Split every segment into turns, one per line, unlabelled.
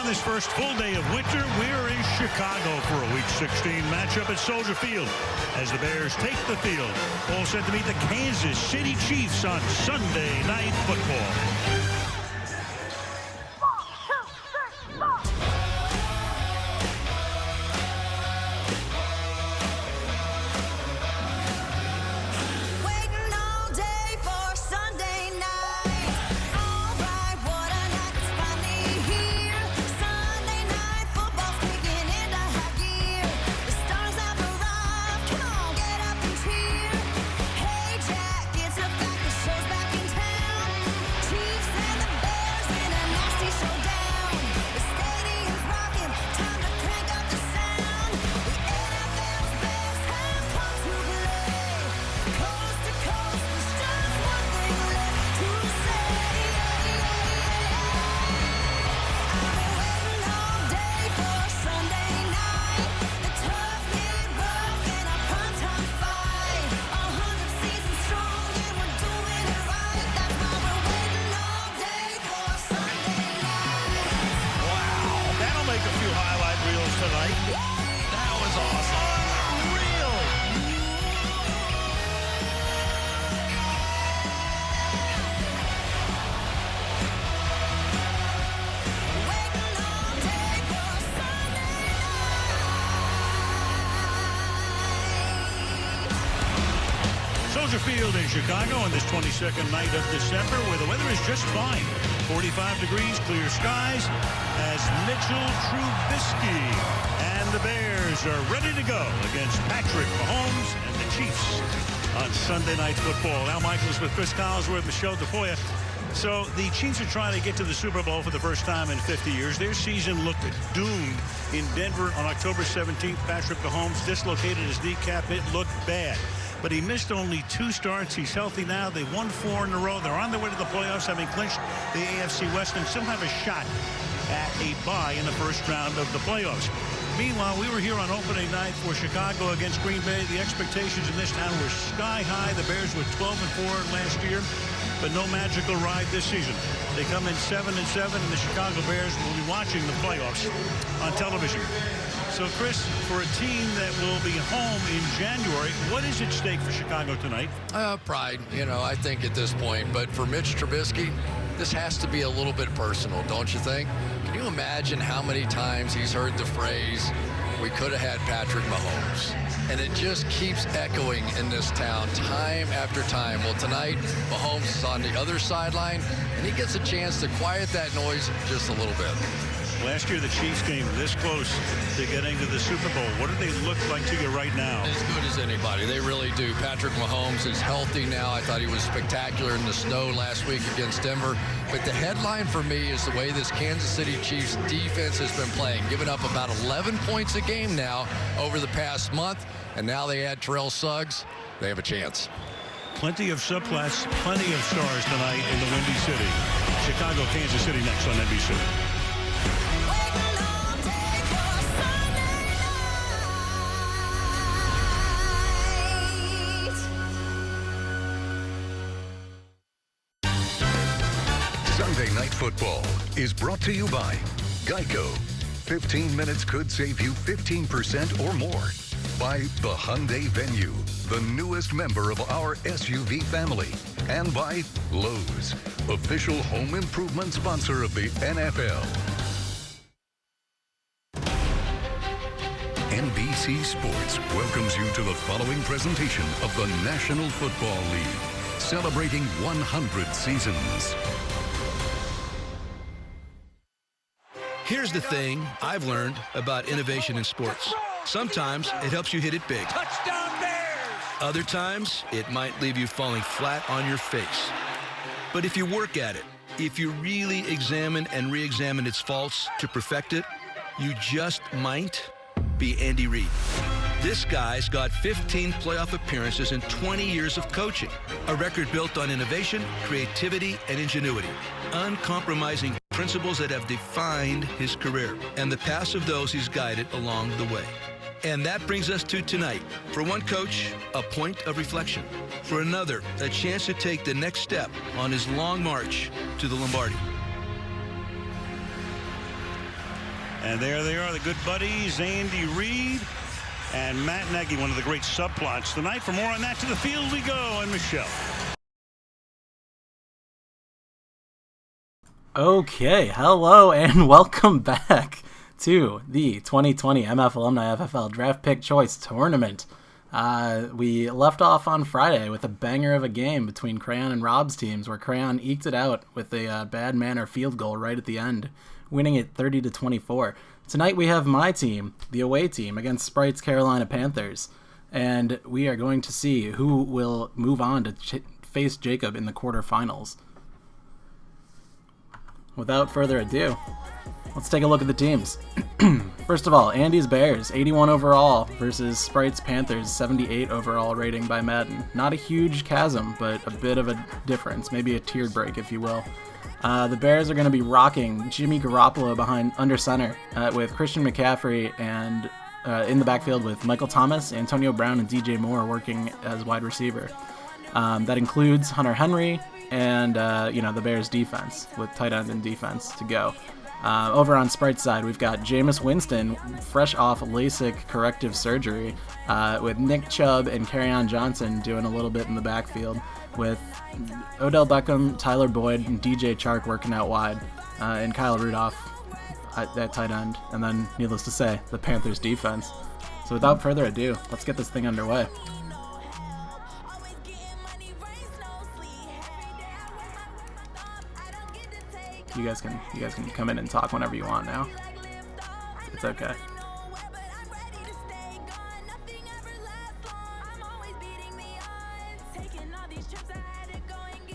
this first full day of winter, we're in Chicago for a Week 16 matchup at Soldier Field as the Bears take the field, all set to meet the Kansas City Chiefs on Sunday Night Football. Soldier Field in Chicago on this 22nd night of December, where the weather is just fine. 45 degrees, clear skies, as Mitchell Trubisky and the Bears are ready to go against Patrick Mahomes and the Chiefs on Sunday Night Football. Al Michaels with Chris Collinsworth, Michelle DeFoya. So the Chiefs are trying to get to the Super Bowl for the first time in 50 years. Their season looked doomed in Denver on October 17th. Patrick Mahomes dislocated his kneecap. It looked bad. But he missed only 2 starts. He's healthy now. They won 4 in a row. They're on their way to the playoffs, having clinched the AFC West, and still have a shot at a bye in the first round of the playoffs. Meanwhile, we were here on opening night for Chicago against Green Bay. The expectations in this town were sky high. The Bears were 12-4 last year, but no magical ride this season. They come in 7-7, and the Chicago Bears will be watching the playoffs on television. So, Chris, for a team that will be home in January, what is at stake for Chicago tonight?
Pride, I think at this point. But for Mitch Trubisky, this has to be a little bit personal, don't you think? Can you imagine how many times he's heard the phrase, we could have had Patrick Mahomes? And it just keeps echoing in this town time after time. Well, tonight, Mahomes is on the other sideline, and he gets a chance to quiet that noise just a little bit.
Last year, the Chiefs came this close to getting to the Super Bowl. What do they look like to you right now?
As good as anybody. They really do. Patrick Mahomes is healthy now. I thought he was spectacular in the snow last week against Denver. But the headline for me is the way this Kansas City Chiefs defense has been playing, giving up about 11 points a game now over the past month. And now they add Terrell Suggs. They have a chance.
Plenty of subclass, plenty of stars tonight in the Windy City. Chicago, Kansas City next on NBC.
Sunday Night Football is brought to you by Geico. 15 minutes could save you 15% or more. By the Hyundai Venue, the newest member of our SUV family. And by Lowe's, official home improvement sponsor of the NFL. NBC Sports welcomes you to the following presentation of the National Football League, celebrating 100 seasons.
Here's the thing I've learned about innovation in sports. Sometimes it helps you hit it big.
Touchdown Bears!
Other times, it might leave you falling flat on your face. But if you work at it, if you really examine and re-examine its faults to perfect it, you just might be Andy Reid. This guy's got 15 playoff appearances and 20 years of coaching. A record built on innovation, creativity, and ingenuity. Uncompromising principles that have defined his career and the paths of those he's guided along the way. And that brings us to tonight. For one coach, a point of reflection. For another, a chance to take the next step on his long march to the Lombardi.
And there they are, the good buddies, Andy Reid and Matt Nagy, one of the great subplots tonight. For more on that, to the field we go, and Michelle.
Okay, hello and welcome back to the 2020 MF Alumni FFL Draft Pick Choice Tournament. We left off on Friday with a banger of a game between Crayon and Rob's teams, where Crayon eked it out with a bad manner field goal right at the end, winning it 30-24. Tonight we have my team, the away team, against Sprite's Carolina Panthers, and we are going to see who will move on to face Jacob in the quarterfinals. Without further ado, let's take a look at the teams. First of all, Andy's Bears, 81 overall versus Sprite's Panthers, 78 overall rating by Madden. Not a huge chasm, but a bit of a difference, maybe a tiered break, if you will. The Bears are going to be rocking Jimmy Garoppolo behind under center with Christian McCaffrey, and in the backfield with Michael Thomas, Antonio Brown, and DJ Moore working as wide receiver. That includes Hunter Henry and the Bears defense with tight end and defense to go. Over on Sprite's side, we've got Jameis Winston, fresh off LASIK corrective surgery, with Nick Chubb and Kerryon Johnson doing a little bit in the backfield, with Odell Beckham, Tyler Boyd, and DJ Chark working out wide, and Kyle Rudolph at that tight end. And then, needless to say, the Panthers defense. So without further ado, let's get this thing underway. You guys can come in and talk whenever you want now. It's okay.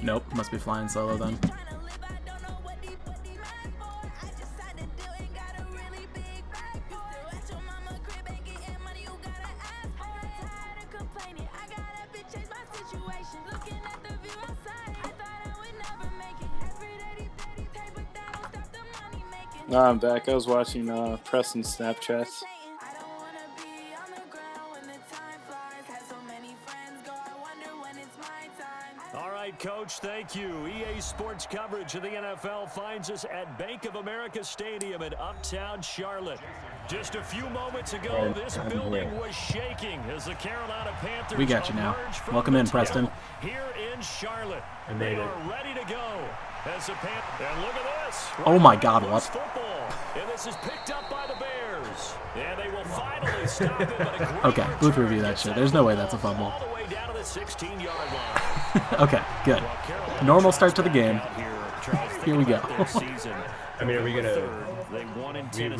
Nope, must be flying solo then.
No, I'm back. I was watching Preston's Snapchats.
All right, Coach, thank you. EA Sports coverage of the NFL finds us at Bank of America Stadium in Uptown Charlotte. Just a few moments ago, this building was shaking as the Carolina Panthers.
We got you now. Welcome in, Preston.
Here in Charlotte. They are ready to go. As the and look at this.
Oh my God, what?
Football. And this is picked up by the Bears. And they will finally stop it.
Okay, booth review that shit. There's no way that's a fumble.
All the way down to the 16-yard line.
Okay, good. Normal start to the game. Here we go.
I mean, are we going to... We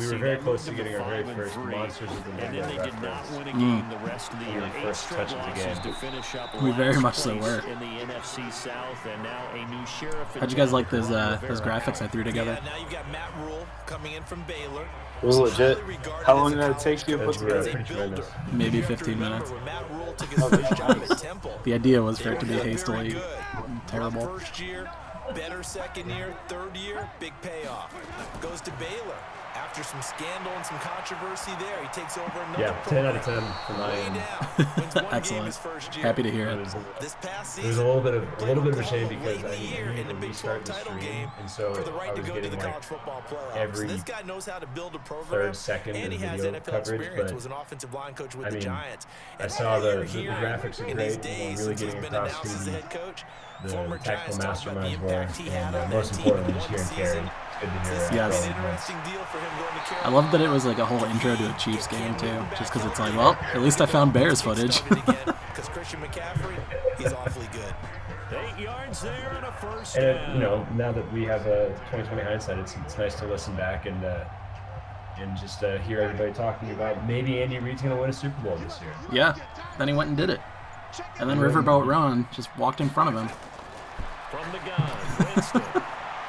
were very close to getting our very first Monsters of the Night.
And then they did not win a game the rest of the year.
First touch of the game.
To finish up
We very much so were.
in the NFC South, and now a new sheriff.
How'd you guys like those graphics I threw together?
Yeah, now you've got Matt Rule coming in from Baylor.
It was legit. How long did it take you to put together?
Maybe 15 minutes.
The
The idea was for it to be hastily terrible.
First year, better second year, third year, big payoff. Goes to Baylor. After some scandal and some controversy there, he takes over another.
Yeah, 10 out of 10 for my end.
Excellent. Happy to hear it.
This past
It was
season,
a little bit of a shame because I
in the
knew
Big
we
12
started the
title
stream,
game
and so
for the
I
right to
was
go to the
getting
college
like
football playoffs.
every
This guy knows how to build a program.
third second
and
of
he has
video
NFL
coverage,
experience.
but
Was an offensive line coach with
I
the
mean,
Giants.
I saw the graphics are
in
great.
these
I'm
days
really
since he's
getting
been
across
announced
who
as the head coach.
the
Former
tactical
Giants talked about the
masterminds were,
impact he had on
and
that
most
team
importantly,
in
just
one
hearing Terry.
season.
It's good to hear.
This is
Yes.
an interesting deal for him going to
I
Carolina.
love that it was like a whole intro to a Chiefs game too, just because it's like, well, at least I found Bears footage.
Because Christian McCaffrey, he's awfully good.
8 yards there on a first
And
down.
now that we have a 2020 hindsight, it's nice to listen back and just hear everybody talking about maybe Andy Reid's going to win a Super Bowl this year.
Yeah, then he went and did it. And then Riverboat Ron just walked in front of him.
From the gun, Winston.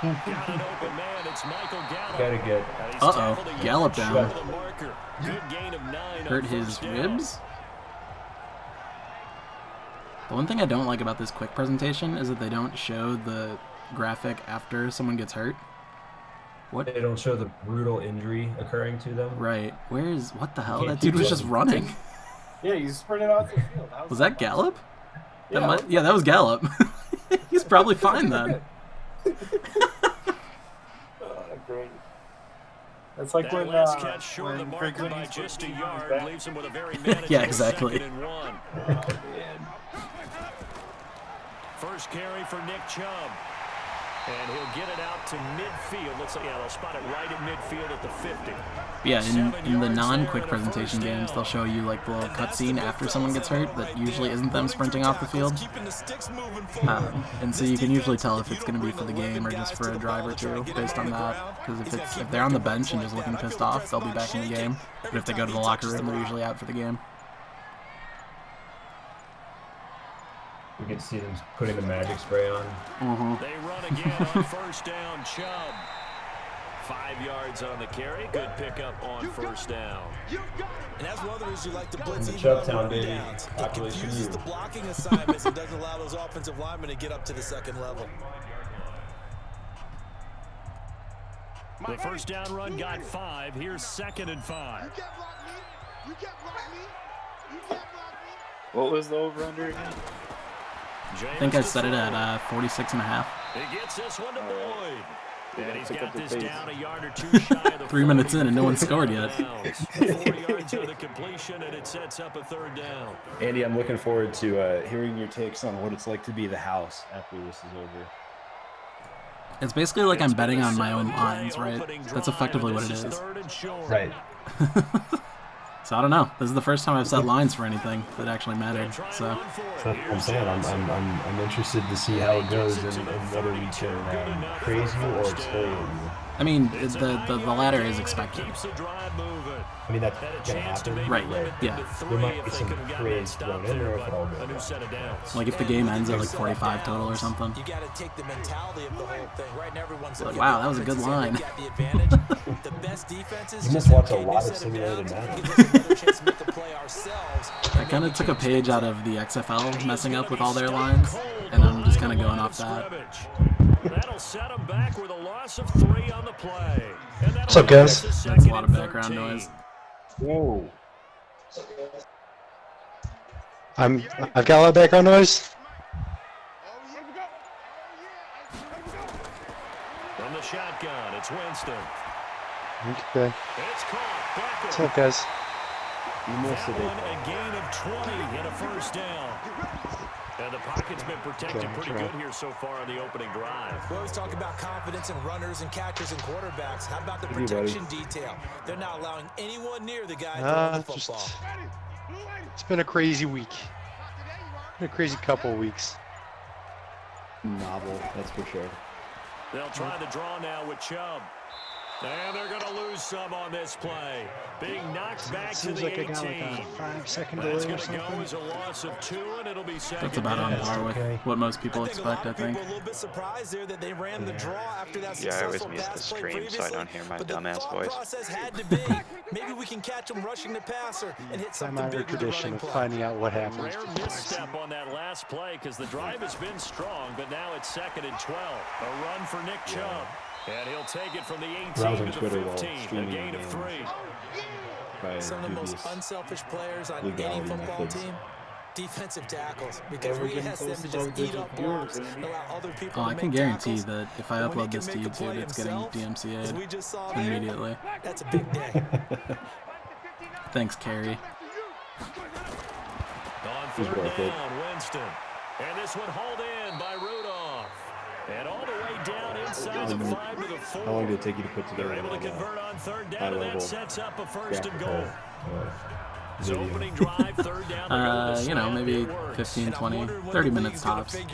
Got an open man. It's Michael Gallup.
Got to get
And he's
Uh-oh,
tackled a
Gallup
yard
down.
short of the marker. Good gain of 9 on
Hurt his
first down.
ribs? The one thing I don't like about this quick presentation is that they don't show the graphic after someone gets hurt. What?
they don't show the brutal injury occurring to them.
Right. What the hell?
Can't
That dude
keep
was
up.
just running.
Yeah, you sprinted out the field.
Was that Gallup?
Yeah.
Yeah, that was Gallup. He's probably fine then.
Great. It's like
That
when
last catch short of the
Greg
marker by
Williams
just a
was
yard
back.
leaves him with a very manageable
Yeah, exactly.
2nd and 1. First carry for Nick Chubb. And he'll get it out to midfield. Looks like, yeah, they'll spot it right at midfield at the 50.
Yeah, in the non-quick presentation games, they'll show you like the little cutscene after someone gets hurt that usually isn't them sprinting off the field. And so you can usually tell if it's going to be for the game or just for a drive or two based on that. Because if they're on the bench and just looking pissed off, they'll be back in the game. But if they go to the locker room, they're usually out for the game.
We can see them putting the magic spray on.
They run again on first down. Chubb. 5 yards on the carry. Good pickup on first down.
And that's one of the reasons you like to blitz even
Chubb
on
town,
third
baby.
downs. It
Population
confuses
U.
the blocking assignments and doesn't allow those offensive linemen to get up to the second level.
The first down run got 5. Here's 2nd and 5.
What was the over-under again?
I think I set it at 46.5.
He gets this one to Boyd. And he's got this down a yard or two shy of the
3 minutes in and no one scored yet.
4 yards on the completion, and it sets up a 3rd down.
Andy, I'm looking forward to hearing your takes on what it's like to be the house after this is over.
It's basically like I'm betting on my own lines, right? That's effectively what it is.
Right.
So I don't know. This is the first time I've set lines for anything that actually mattered. So
That's what I'm saying. I'm interested to see how it goes and whether we can praise you or exfoliate you.
I mean, the latter is expected.
I mean, that's gonna happen.
Right. Yeah.
There might be some praise thrown in there if it all goes well.
Like if the game ends at like 45 total or something.
You got to take the mentality of the whole thing. Right now, everyone's
Like, wow, that was a good line.
The best defenses.
You must watch a lot of simulated Madden.
I kind of took a page out of the XFL messing up with all their lines, and I'm just kind of going off that.
That'll set him back with a loss of 3 on the play.
What's up, guys?
That's a lot of background noise.
Whoa.
I've got a lot of background noise.
From the shotgun, it's Winston.
Okay.
It's caught.
What's up, guys?
That one, a gain of 20 and a first down. And the pocket's been protected pretty good here so far on the opening drive.
We always talk about confidence in runners and catchers and quarterbacks. How about the protection detail? They're not allowing anyone near the guy throwing the football.
It's been a crazy week. Been a crazy couple of weeks.
Novel, that's for sure.
They'll try the draw now with Chubb. And they're going to lose some on this play. Being knocked back to
Seems
the
like
18.
I got like a 5-second
That's
delay or
going to go
something.
as a loss of 2, and it'll be second.
That's about on par with what most people expect, I think.
A little bit surprised there that they ran the draw after that
Yeah, I always
successful
mute the
pass play
stream so I don't hear my
previously, but the
dumbass
thought
voice.
process had to be, maybe we can catch them rushing the passer and hit something
Time-honored
big with the
tradition
running
of
play.
finding out what happens.
Rare misstep on that last play because the drive has been strong, but now it's 2nd and 12. A run for Nick Chubb. And he'll take it from the 18
Browsing
to the
Twitter while
15. A
streaming
gain of
games.
3.
By
Some of the most
dubious
unselfish players on any
legality
football
methods.
team, defensive tackles, because we ask them to just eat up blocks and allow other people
Oh,
to
I
make
can guarantee
tackles.
that if I
When he
upload
can
this to
make a play
YouTube, it's getting
himself, as we just saw
DMCA'd
there,
immediately.
That's a big day.
Thanks, Carrie.
On
He's
3rd
worth it.
down, Winston. And this one hauled in by Rudolph. And all the way down inside the 5 to the 4.
How long did it take you to put together
They're able to
that,
convert on 3rd down,
high
and that
level
sets up a 1st and goal. So
video?
opening drive, 3rd down.
You know, maybe 15, 20, 30 minutes tops.
15,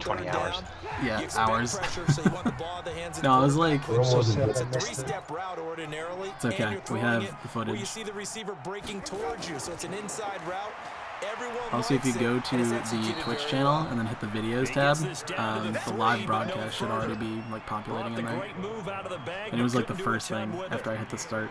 20 hours.
Yeah, hours. No, it was like,
We're almost in
It's a
bed.
three-step route ordinarily.
It's okay.
and you're
We
throwing
have
it
the
where you
footage.
see the receiver breaking towards you, so it's an inside route. Everyone
Also, if you
likes it,
go to
and it's
the
executed
Twitch
very
channel
well.
and then hit the videos tab, the live broadcast should already be like populating in there. And it was like the first thing after I hit the start.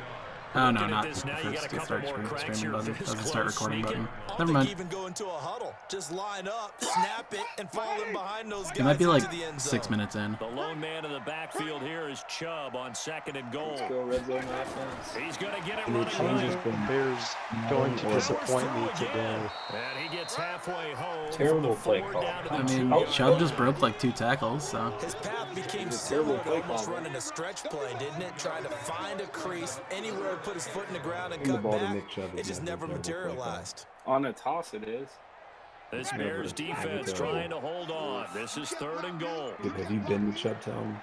Oh no,
Looking at
not
this
the
now, you got
first
a couple more cracks
streaming
here.
button.
This
That's the start
close,
recording
sneaking.
button.
I
Never
don't
mind.
think even go into a huddle. Just line up, snap it, and fall in behind those guys
It might be like
into the end
6
zone.
minutes in.
The lone man in the backfield here is Chubb on 2nd and goal.
Let's go red zone offense.
He's going to get it
And the
running
change
right.
has been
Bears going to disappoint me today.
And he gets halfway home.
Terrible
from the
play
4
call.
down to the
I mean,
2-yard
Chubb
line.
just broke like 2 tackles, so.
His path became
It's a
similar
terrible
to
play
almost
call.
running a stretch play, didn't it? Trying to find a crease anywhere to put his foot in the ground and
Give the
cut
ball to
back.
Nick Chubb
It
is
just
not a
never
terrible play call.
materialized.
On a toss, it is.
This
Never.
Bears defense
Never.
trying to hold on. This is 3rd and goal.
Have you been to Chubtown?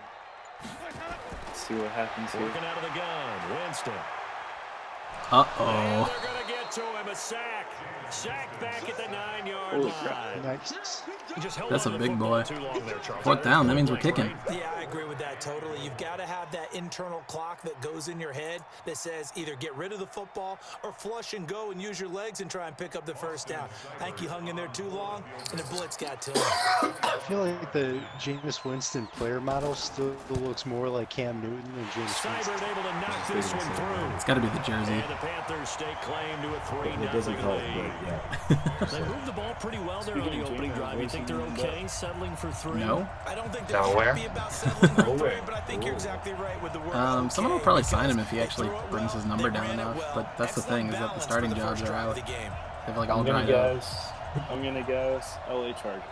See what happens here.
Working out of the gun. Winston. And
Uh-oh.
they're going to get to him. A sack. Sack back at the 9-yard
Holy
line.
crap.
Nice.
Just held
That's
on
a
to the
big
football
boy.
too long there, Charles.
4th down, that means we're kicking.
Yeah, I agree with that totally. You've got to have that internal clock that goes in your head that says either get rid of the football or flush and go and use your legs and try and pick up the first down. I think he hung in there too long, and the blitz got to him.
I feel like the Jameis Winston player model still looks more like Cam Newton than Jameis Winston.
Seibert able to knock this one through.
It's got to be the jersey.
And the Panthers stake claim to a 3-0
doesn't help,
lead.
but yeah.
They moved the ball pretty well there on
Speaking
the
of
opening
Jameis
drive. You think they're
Winston,
okay settling for 3?
No.
I don't think they're
Nowhere.
happy about settling for
Nowhere.
3, but I think you're exactly right with the word
Someone will
okay,
probably sign him
because
if he
they
actually
threw it
brings
well,
his number
they
down
ran it
enough.
well.
But that's the
Excellent
thing, is that the
balance
starting
for the
jobs
first
are
drive
out.
of the game.
They've like all
I'm gonna
dried up.
guess. I'm gonna guess LA Chargers.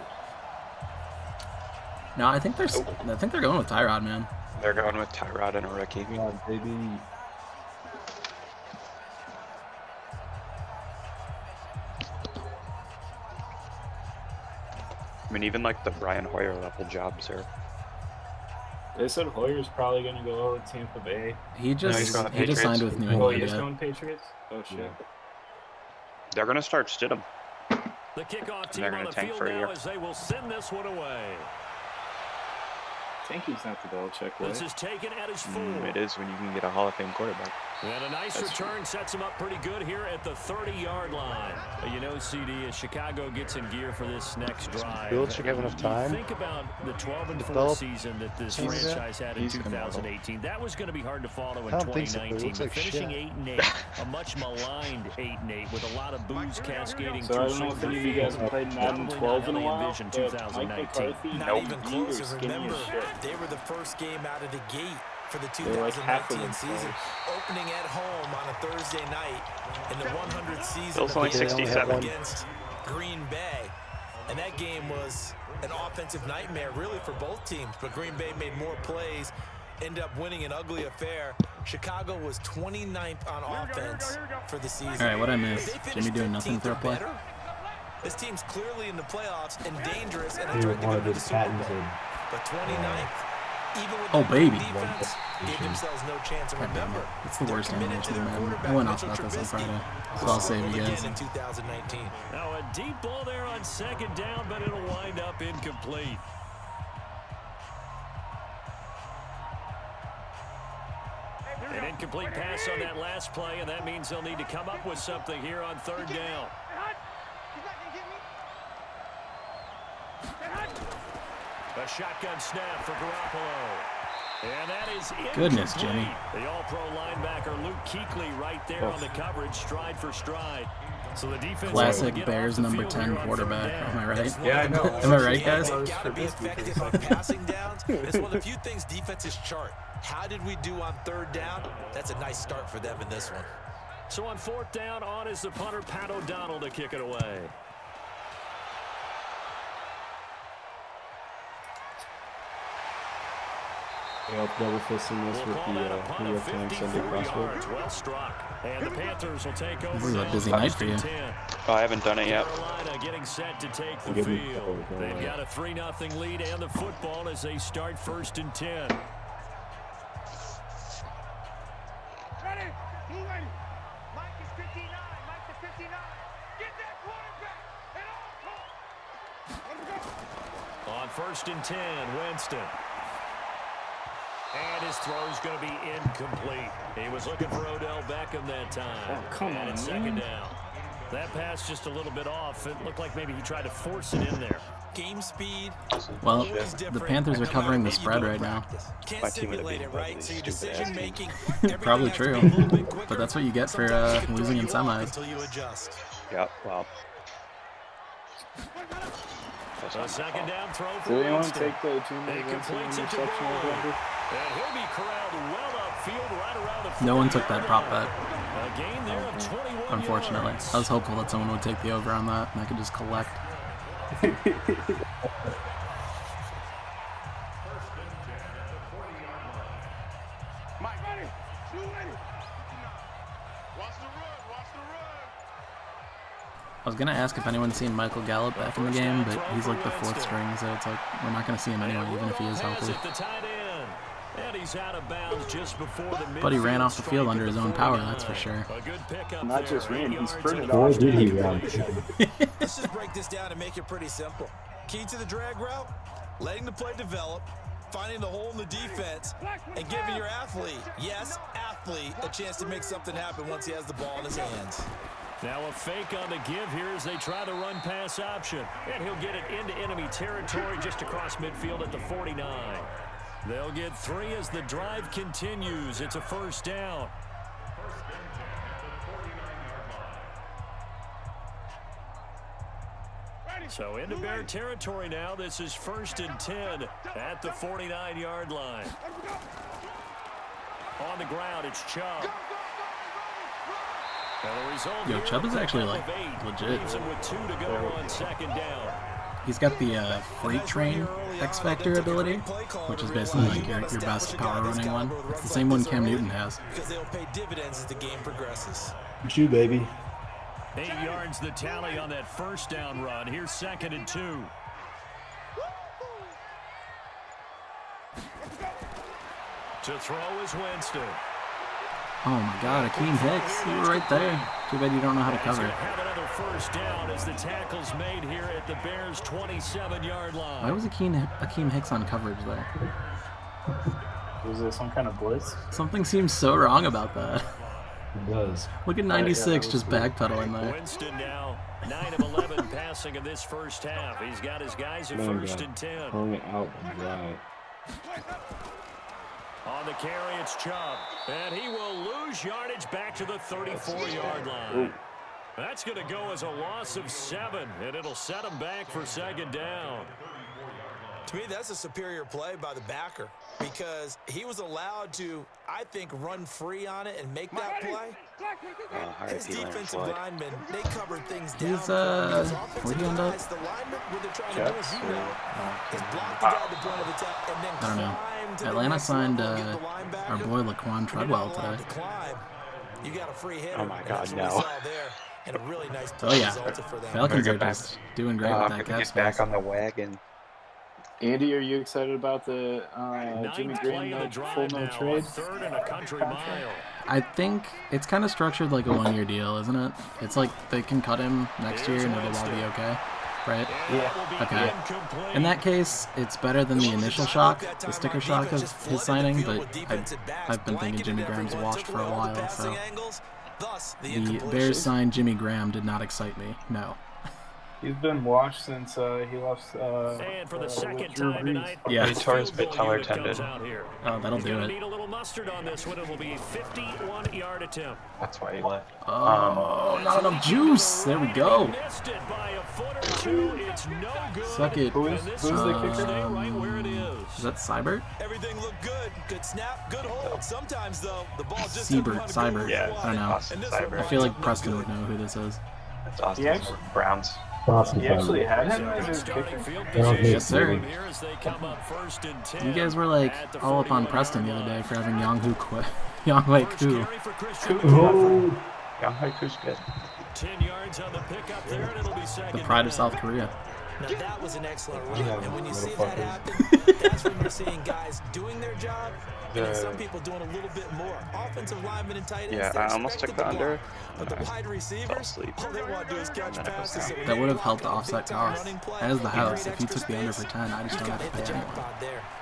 No, I think they're going with Tyrod, man.
They're going with Tyrod and a rookie.
God, baby.
I mean, even like the Brian Hoyer level jobs are.
They said Hoyer's probably gonna go with Tampa Bay.
He
he's
just
going to
signed
Patriots.
with New
Oh,
England.
he is
Yeah.
going Patriots? Oh shit.
Yeah. They're gonna start Stidham.
The kickoff team
they're
on
gonna
the
tank
field
for a
now
year.
as they will send this one away.
Tanking's not the Belichick way.
This is taken at his 4.
It is when you can get a Hall of Fame quarterback.
And a nice
That's
return sets him up pretty good here at the 30-yard line. You know, CD, as Chicago gets in gear for this next drive,
Belichick have enough time?
You think about the 12-4
Develop
season that this
teams yet?
franchise had in
He's
2018. That was going to be hard to follow in
I don't think so. It
2019.
looks
But
like
finishing
shit.
8-8, a much maligned 8-8 with a lot of booze cascading
So I
through
don't know if
Soldier
any of you guys
Field.
have played Madden
Probably
12
not
in a
how they
while,
envisioned
but Mike
2019.
McCarthy,
Not
Nope.
even
you
close.
were
And
skinny
remember,
as shit.
they were the first game out of the gate for the
They were like half of
2019
them
season,
close.
opening at home on a Thursday night in the 100th season
Bill's only
of the
67.
against Green Bay. And that game was an offensive nightmare, really, for both teams. But Green Bay made more plays, ended up winning an ugly affair. Chicago was 29th on offense for the season.
All right, what'd I
If
miss?
they finish
Jimmy doing nothing
15th
for a
or
play?
better, this team's clearly in the playoffs and dangerous and a
He
threat to go
wanted
to the
his
Super Bowl.
patented.
But 29th, even with
Oh,
that
baby.
defense, gave themselves no chance. And remember,
It's the
they're
worst
committed
animation
to
in
their
Madden. I
quarterback,
went off
Mitchell
about this on
Trubisky,
Friday,
who
so I'll
struggled
save you guys.
again in 2019.
Now a deep ball there on 2nd down, but it'll wind up incomplete. An incomplete pass on that last play, and that means they'll need to come up with something here on 3rd down. A shotgun snap for Garoppolo. And that is incomplete.
Goodness, Jimmy.
The all-pro linebacker Luke Kuechly right there on the coverage, stride for stride. So the defense
Classic
get
Bears
off the
number
field
10
here on
quarterback.
3rd down.
Am I right?
It's one
Yeah,
of
I
the
know.
coaches'
Am I right,
games.
guys?
They've got to be effective on passing downs. It's one of the few things defenses chart. How did we do on 3rd down? That's a nice start for them in this one.
So on 4th down, on is the punter, Pat O'Donnell, to kick it away.
Yeah, double fisting this
We'll
with
call that a
the
punt
New
of
York Times Sunday
54
crossword.
yards. Well struck. And the Panthers will take over.
This is a
now,
busy night for you.
1st and 10.
Oh, I haven't done it yet.
Carolina getting set to take the
Give me-
field.
oh,
They've got a 3-0 lead and the football as they start 1st and 10. On 1st and 10, Winston. And his throw's going to be incomplete. He was looking for Odell Beckham that time.
Oh, come
and
on,
it's
man.
2nd down. That pass just a little bit off. It looked like maybe he tried to force it in there.
Game speed.
Well, the Panthers are covering the spread right now.
Can't simulate it, right? So your decision making.
Probably true, but that's what you get for losing in semis.
Until you adjust.
Yep, well.
A second down throw for
Did anyone
Winston.
take the 2
He
minute
completes it to
interception
Boyd.
over?
And he'll be corralled well upfield right around the
No one took
40-yard
that prop
line.
bet,
A gain there of 21
unfortunately.
yards.
I was hopeful that someone would take the over on that, and I could just collect. I was going to ask if anyone's seen Michael Gallup back in the game, but he's like the 4th string, so it's like we're not going to see him anyway, even if he is healthy.
And he's out of bounds just before the
But he ran off the field under his own power, that's for sure.
A good pickup
Not
there,
just ran,
8
he
yards
sprinted
and
off.
a
Did he
first
run?
Let's just break this down and make it pretty simple. Key to the drag route, letting the play develop, finding the hole in the defense, and giving your athlete, yes, athlete, a chance to make something happen once he has the ball in his hands.
Now a fake on the give here as they try to run pass option. And he'll get it into enemy territory just across midfield at the 49. They'll get 3 as the drive continues. It's a first down. So into Bear territory now. This is 1st and 10 at the 49-yard line. On the ground, it's Chubb.
Yo, Chubb is actually like legit.
With 2 to go on 2nd down.
He's got the freight train X Factor ability, which is basically like your best power running one. It's the same one Cam Newton has.
Because they'll pay dividends as the game progresses.
It's you, baby.
8 yards the tally on that first down run. Here's 2nd and 2. To throw is Winston.
Oh my God, Akeem Hicks, you were right there. Too bad you don't know how to cover.
Have another first down as the tackle's made here at the Bears' 27-yard line.
Why was Akeem Hicks on coverage there?
Was there some kind of blitz?
Something seems so wrong about that.
It does.
Look at 96 just backpedaling there.
Winston now 9 of 11 passing in this first half. He's got his guys at 1st and 10.
Pulling it out right.
On the carry, it's Chubb. And he will lose yardage back to the 34-yard line. That's going to go as a loss of 7, and it'll set him back for 2nd down.
To me, that's a superior play by the backer because he was allowed to, I think, run free on it and make that play. His defensive linemen, they covered things down.
He's, where'd he end up?
The linemen, what they're trying to do, as you know, is block the guy at the point of attack and then
I don't know.
climb to the
Atlanta
next
signed
level and get the linebacker.
our boy Laquan Treadwell today.
You got a free hitter.
Oh my God,
That's what we
no.
saw there, and a really nice play
Oh yeah,
resulted for them.
Falcons are
get back.
just doing great with that cap
Get
space.
back on the wagon.
Andy, are you excited about the Jimmy
Ninth
Graham
play of the
full
drive
no
now,
trade?
a 3rd and a country mile.
I think it's kind of structured like a 1-year deal, isn't it? It's like they can cut him next year and it'll all be okay, right?
Yeah.
Okay. In that case, it's better than the initial shock, the sticker shock of his signing, but I've been thinking Jimmy Graham's washed for a while, so the Bears signed Jimmy Graham did not excite me, no.
He's been washed since he left.
And for the 2nd time tonight,
Yeah.
He tore his patellar tendon.
Oh, that'll do it.
Need a little mustard on this one. It will be a 51-yard attempt.
That's why he left.
Oh, not enough juice. There we go.
Missed it by a foot or 2. It's no good.
Suck it.
Who's the kicker?
Stay right where it is.
Is that Seibert?
Everything looked good. Good snap, good hold. Sometimes, though, the ball just
Seibert.
Yeah,
I don't know.
Austin Seibert.
I feel like Preston would know who this is.
That's Austin.
Yes.
Browns.
He actually had him as his kicker.
Yes, sir.
Here as they come up 1st and 10
You guys were like
at the
all up on
41-yard
Preston the other
line.
day for having Younghoe Koo.
Carry for Christian
Oh,
Young Haiku's good.
10 yards on the pickup there, and it'll be 2nd.
The pride of South Korea.
Now, that was an excellent run.
Yeah,
And when you see
little
that
fuckers.
happen, that's when you're seeing guys doing their job And some people doing a little bit more. Offensive linemen and tight ends.
Yeah, I almost took the under.
But the wide receivers, all they want to do is catch passes.
That would have helped to offset costs. As the house, if he took the under for 10, I just don't have to pay anyone.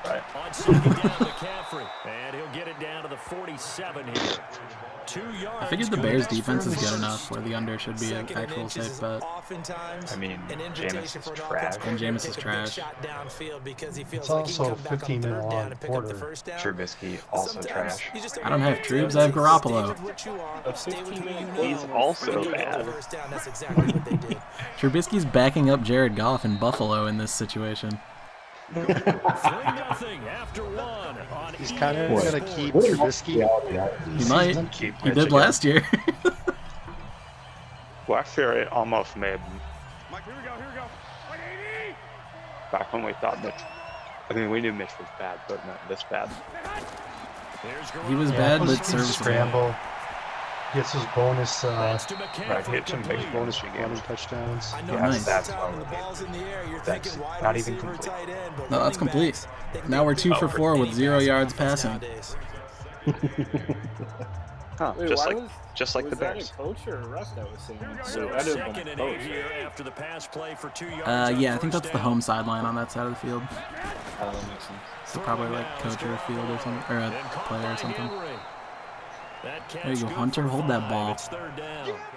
Right.
On second down, McCaffrey. And he'll get it down to the 47 here. 2 yards.
I figured the Bears' defense is good enough where the under should be an actual safe bet.
I mean, Jameis is trash.
And Jameis is trash.
It's also 15-minute long quarter.
Trubisky, also trash.
I don't have Trubes, I have Garoppolo.
He's also bad.
Trubisky's backing up Jared Goff in Buffalo in this situation.
3-0 after 1 on
He's kind of going to keep Trubisky.
He might. He did last year.
Last year, it almost made. Back when we thought Mitch. I mean, we knew Mitch was bad, but not this bad.
He was bad, but serviceable.
Scramble. Gets his bonus.
Right, hit some big
bonus running touchdowns.
Yeah,
nice.
that's not even complete.
No, that's complete. Now we're 2 for 4 with 0 yards passing.
Huh, just like the Bears.
Coach or Russ that was saying?
So
I didn't
second and 8 here after the pass play for 2 yards.
Yeah, I think that's the home sideline on that side of the field.
That makes sense.
So probably like coach or a field or something, or a player or something. There you go, Hunter. Hold that ball.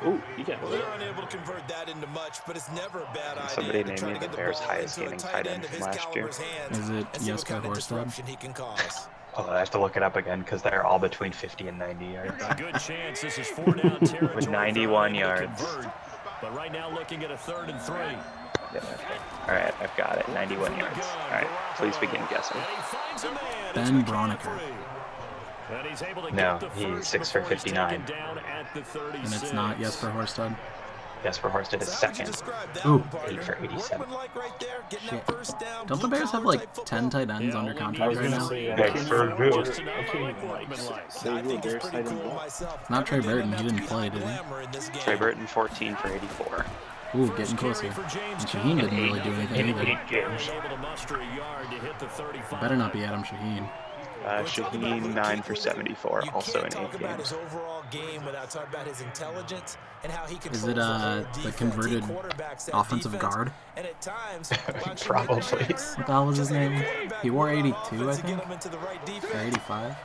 Ooh, you got
Well, they're unable to convert that into much, but it's never a bad idea.
Somebody named me the Bears' highest gaining tight end from last year.
Is it Jesper Horsted?
Oh, I have to look it up again because they're all between 50 and 90 yards.
A good chance this is 4 down territory.
With 91 yards.
But right now looking at a 3rd and 3.
Yeah. All right, I've got it. 91 yards. All right, please begin guessing.
Ben Broniker.
No, he's 6 for 59.
And it's not Jesper Horsted.
Jesper Horsted is second.
Ooh.
8 for 87.
Shit. Don't the Bears have like 10 tight ends under contract right now? Not Trey Burton. He didn't play, did he?
Trey Burton, 14 for 84.
Ooh, getting closer. And Shaheen didn't really do anything either. Better not be Adam Shaheen.
Shaheen, 9 for 74, also in 8 games.
Is it the converted offensive guard?
Probably.
What the hell was his name? He wore 82, I think? Or 85?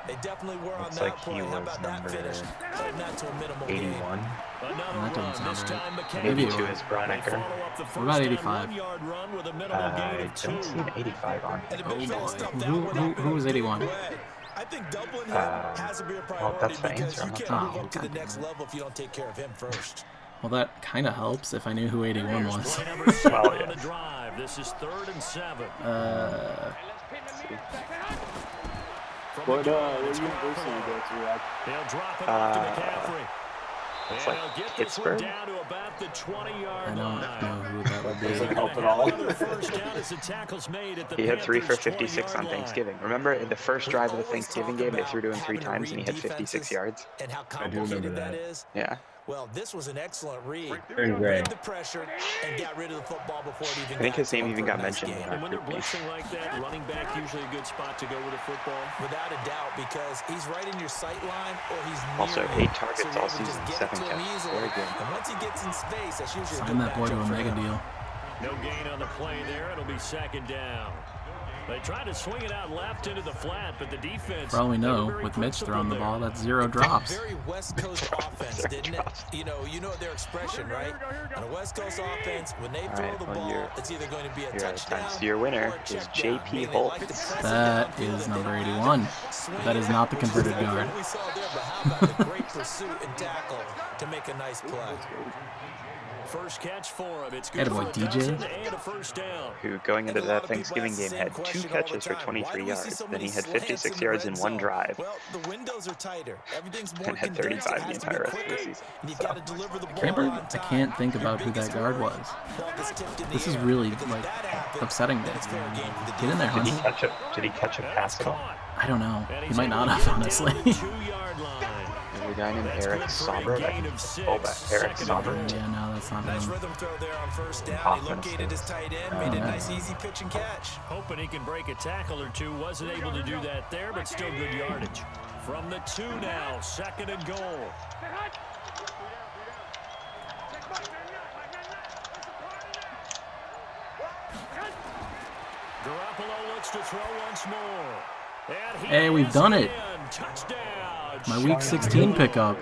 Looks like he was number 81.
That doesn't sound right.
Maybe 82 is Broniker.
What about 85?
I don't see an 85 on him.
Oh boy. Who was 81?
Well, that's the answer. I'm not
Oh, God. Well, that kind of helps if I knew who 81 was.
Well, yeah.
This is 3rd and 7.
What university you go to?
They'll drop it off to McCaffrey.
It's like Pittsburgh.
I don't know who that would
Doesn't
be.
help at all.
He had 3 for 56 on Thanksgiving. Remember, in the first drive of the Thanksgiving game, they threw to him 3 times and he had 56 yards?
I do remember that.
Yeah.
Well, this was an excellent read.
Very great.
The pressure and got rid of the football before it even
I think his name even got mentioned in
And
our
when they're
group meet.
blitzing like that, running back usually a good spot to go with a football.
Without a doubt, because he's right in your sight line or he's near
Also,
you.
8 targets
So
all
you're able to just
season,
get
7
it to him
catches.
easily.
Very good.
And once he gets in space, that's usually a
Sign
good
that boy to
matchup
a
for
mega
him.
deal.
No gain on the play there. It'll be 2nd down. They tried to swing it out left into the flat, but the defense.
For all we know, with Mitch throwing the ball, that's 0 drops.
Very West Coast offense, didn't it? You know their expression, right? On a West Coast offense, when they throw the ball, it's either going to be a touchdown.
So your winner is J.P. Holt.
That is number 81. That is not the converted guard.
We saw there, but how about the great pursuit and tackle to make a nice play?
First catch for him. It's good
Attaboy,
for a
DJ.
dozen and a 1st down.
Who, going into that Thanksgiving game, had 2 catches for 23 yards. Then he had 56 yards in 1 drive.
Well, the windows are tighter. Everything's more
And had 35 the entire rest of the season.
And you've got to deliver the ball
Camper,
on
I
time.
can't think about who that guard was. This is really, like, upsetting me. Get in there,
Did he
Hunter.
catch a pass at all?
I don't know. He might not have, honestly.
2-yard line.
a guy named Eric Sauber? Eric Sauber.
Yeah, no, that's not
Nice
him.
rhythm throw there on first down. He
Hoffman
located his tight end, made a nice easy pitch and catch.
Hoping he can break a tackle or two. Wasn't able to do that there, but still good yardage. From the 2 now, 2nd and goal. Garoppolo looks to throw once more. And
Hey, we've done it.
Touchdown.
My Week 16 pickup.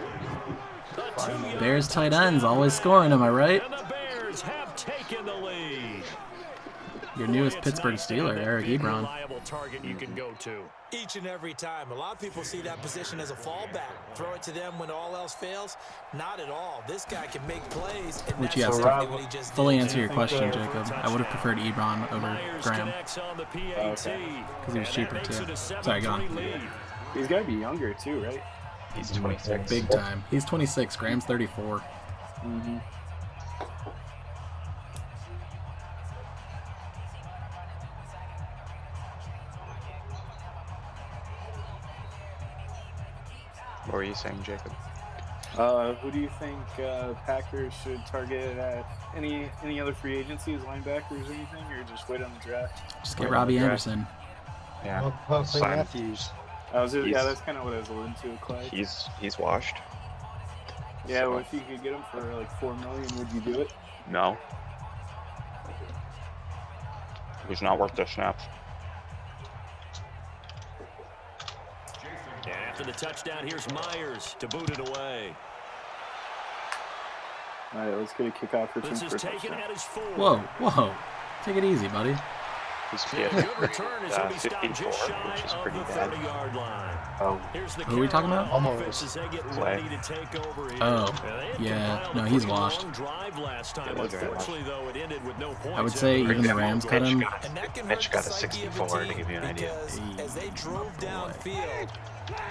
Bears tight ends always scoring, am I right?
And the Bears have taken the lead.
Your newest Pittsburgh Steeler, Eric Ebron.
Reliable target you can go to.
Each and every time. A lot of people see that position as a fallback. Throw it to them when all else fails. Not at all. This guy can make plays. And
Which,
that's
yes,
exactly
to
what he just
fully
did.
answer your question, Jacob, I would have preferred Ebron over
Myers
Graham
connects on the PAT.
because he was cheaper too. Sorry, go on.
He's got to be younger too, right?
He's 26.
Big time. He's 26. Graham's 34.
Mm-hmm.
What were you saying, Jacob?
Who do you think Packers should target at any other free agencies, linebackers, or anything, or just wait on the draft?
Just get Robbie Anderson.
Yeah.
Clay
Sign.
Matthews.
Yeah, that's kind of what I was alluding to, Clyde.
He's washed.
Yeah,
So-
well, if you could get him for like $4 million, would you do it?
No. He's not worth the snaps.
And after the touchdown, here's Myers to boot it away.
All right, let's get a kickoff return
This
for
is
a
taken
touchdown.
at his 4.
Whoa. Take it easy, buddy.
He's
Good return as he'll be stopped
54,
just shy
which is
of
pretty
the
bad.
30-yard line.
Oh.
Here's the
Who are we talking about?
Carolina offense as they get
Clay.
ready to take over here.
Oh,
They had
yeah.
compiled
No,
a
he's
pretty
washed.
long drive last time.
Yeah, he's very
Unfortunately, though, it ended with no points.
I would say even the Rams cut him.
And that can
Mitch
hurt
got
the
a
psyche of
64 to
team
give you an idea.
because as they drove downfield,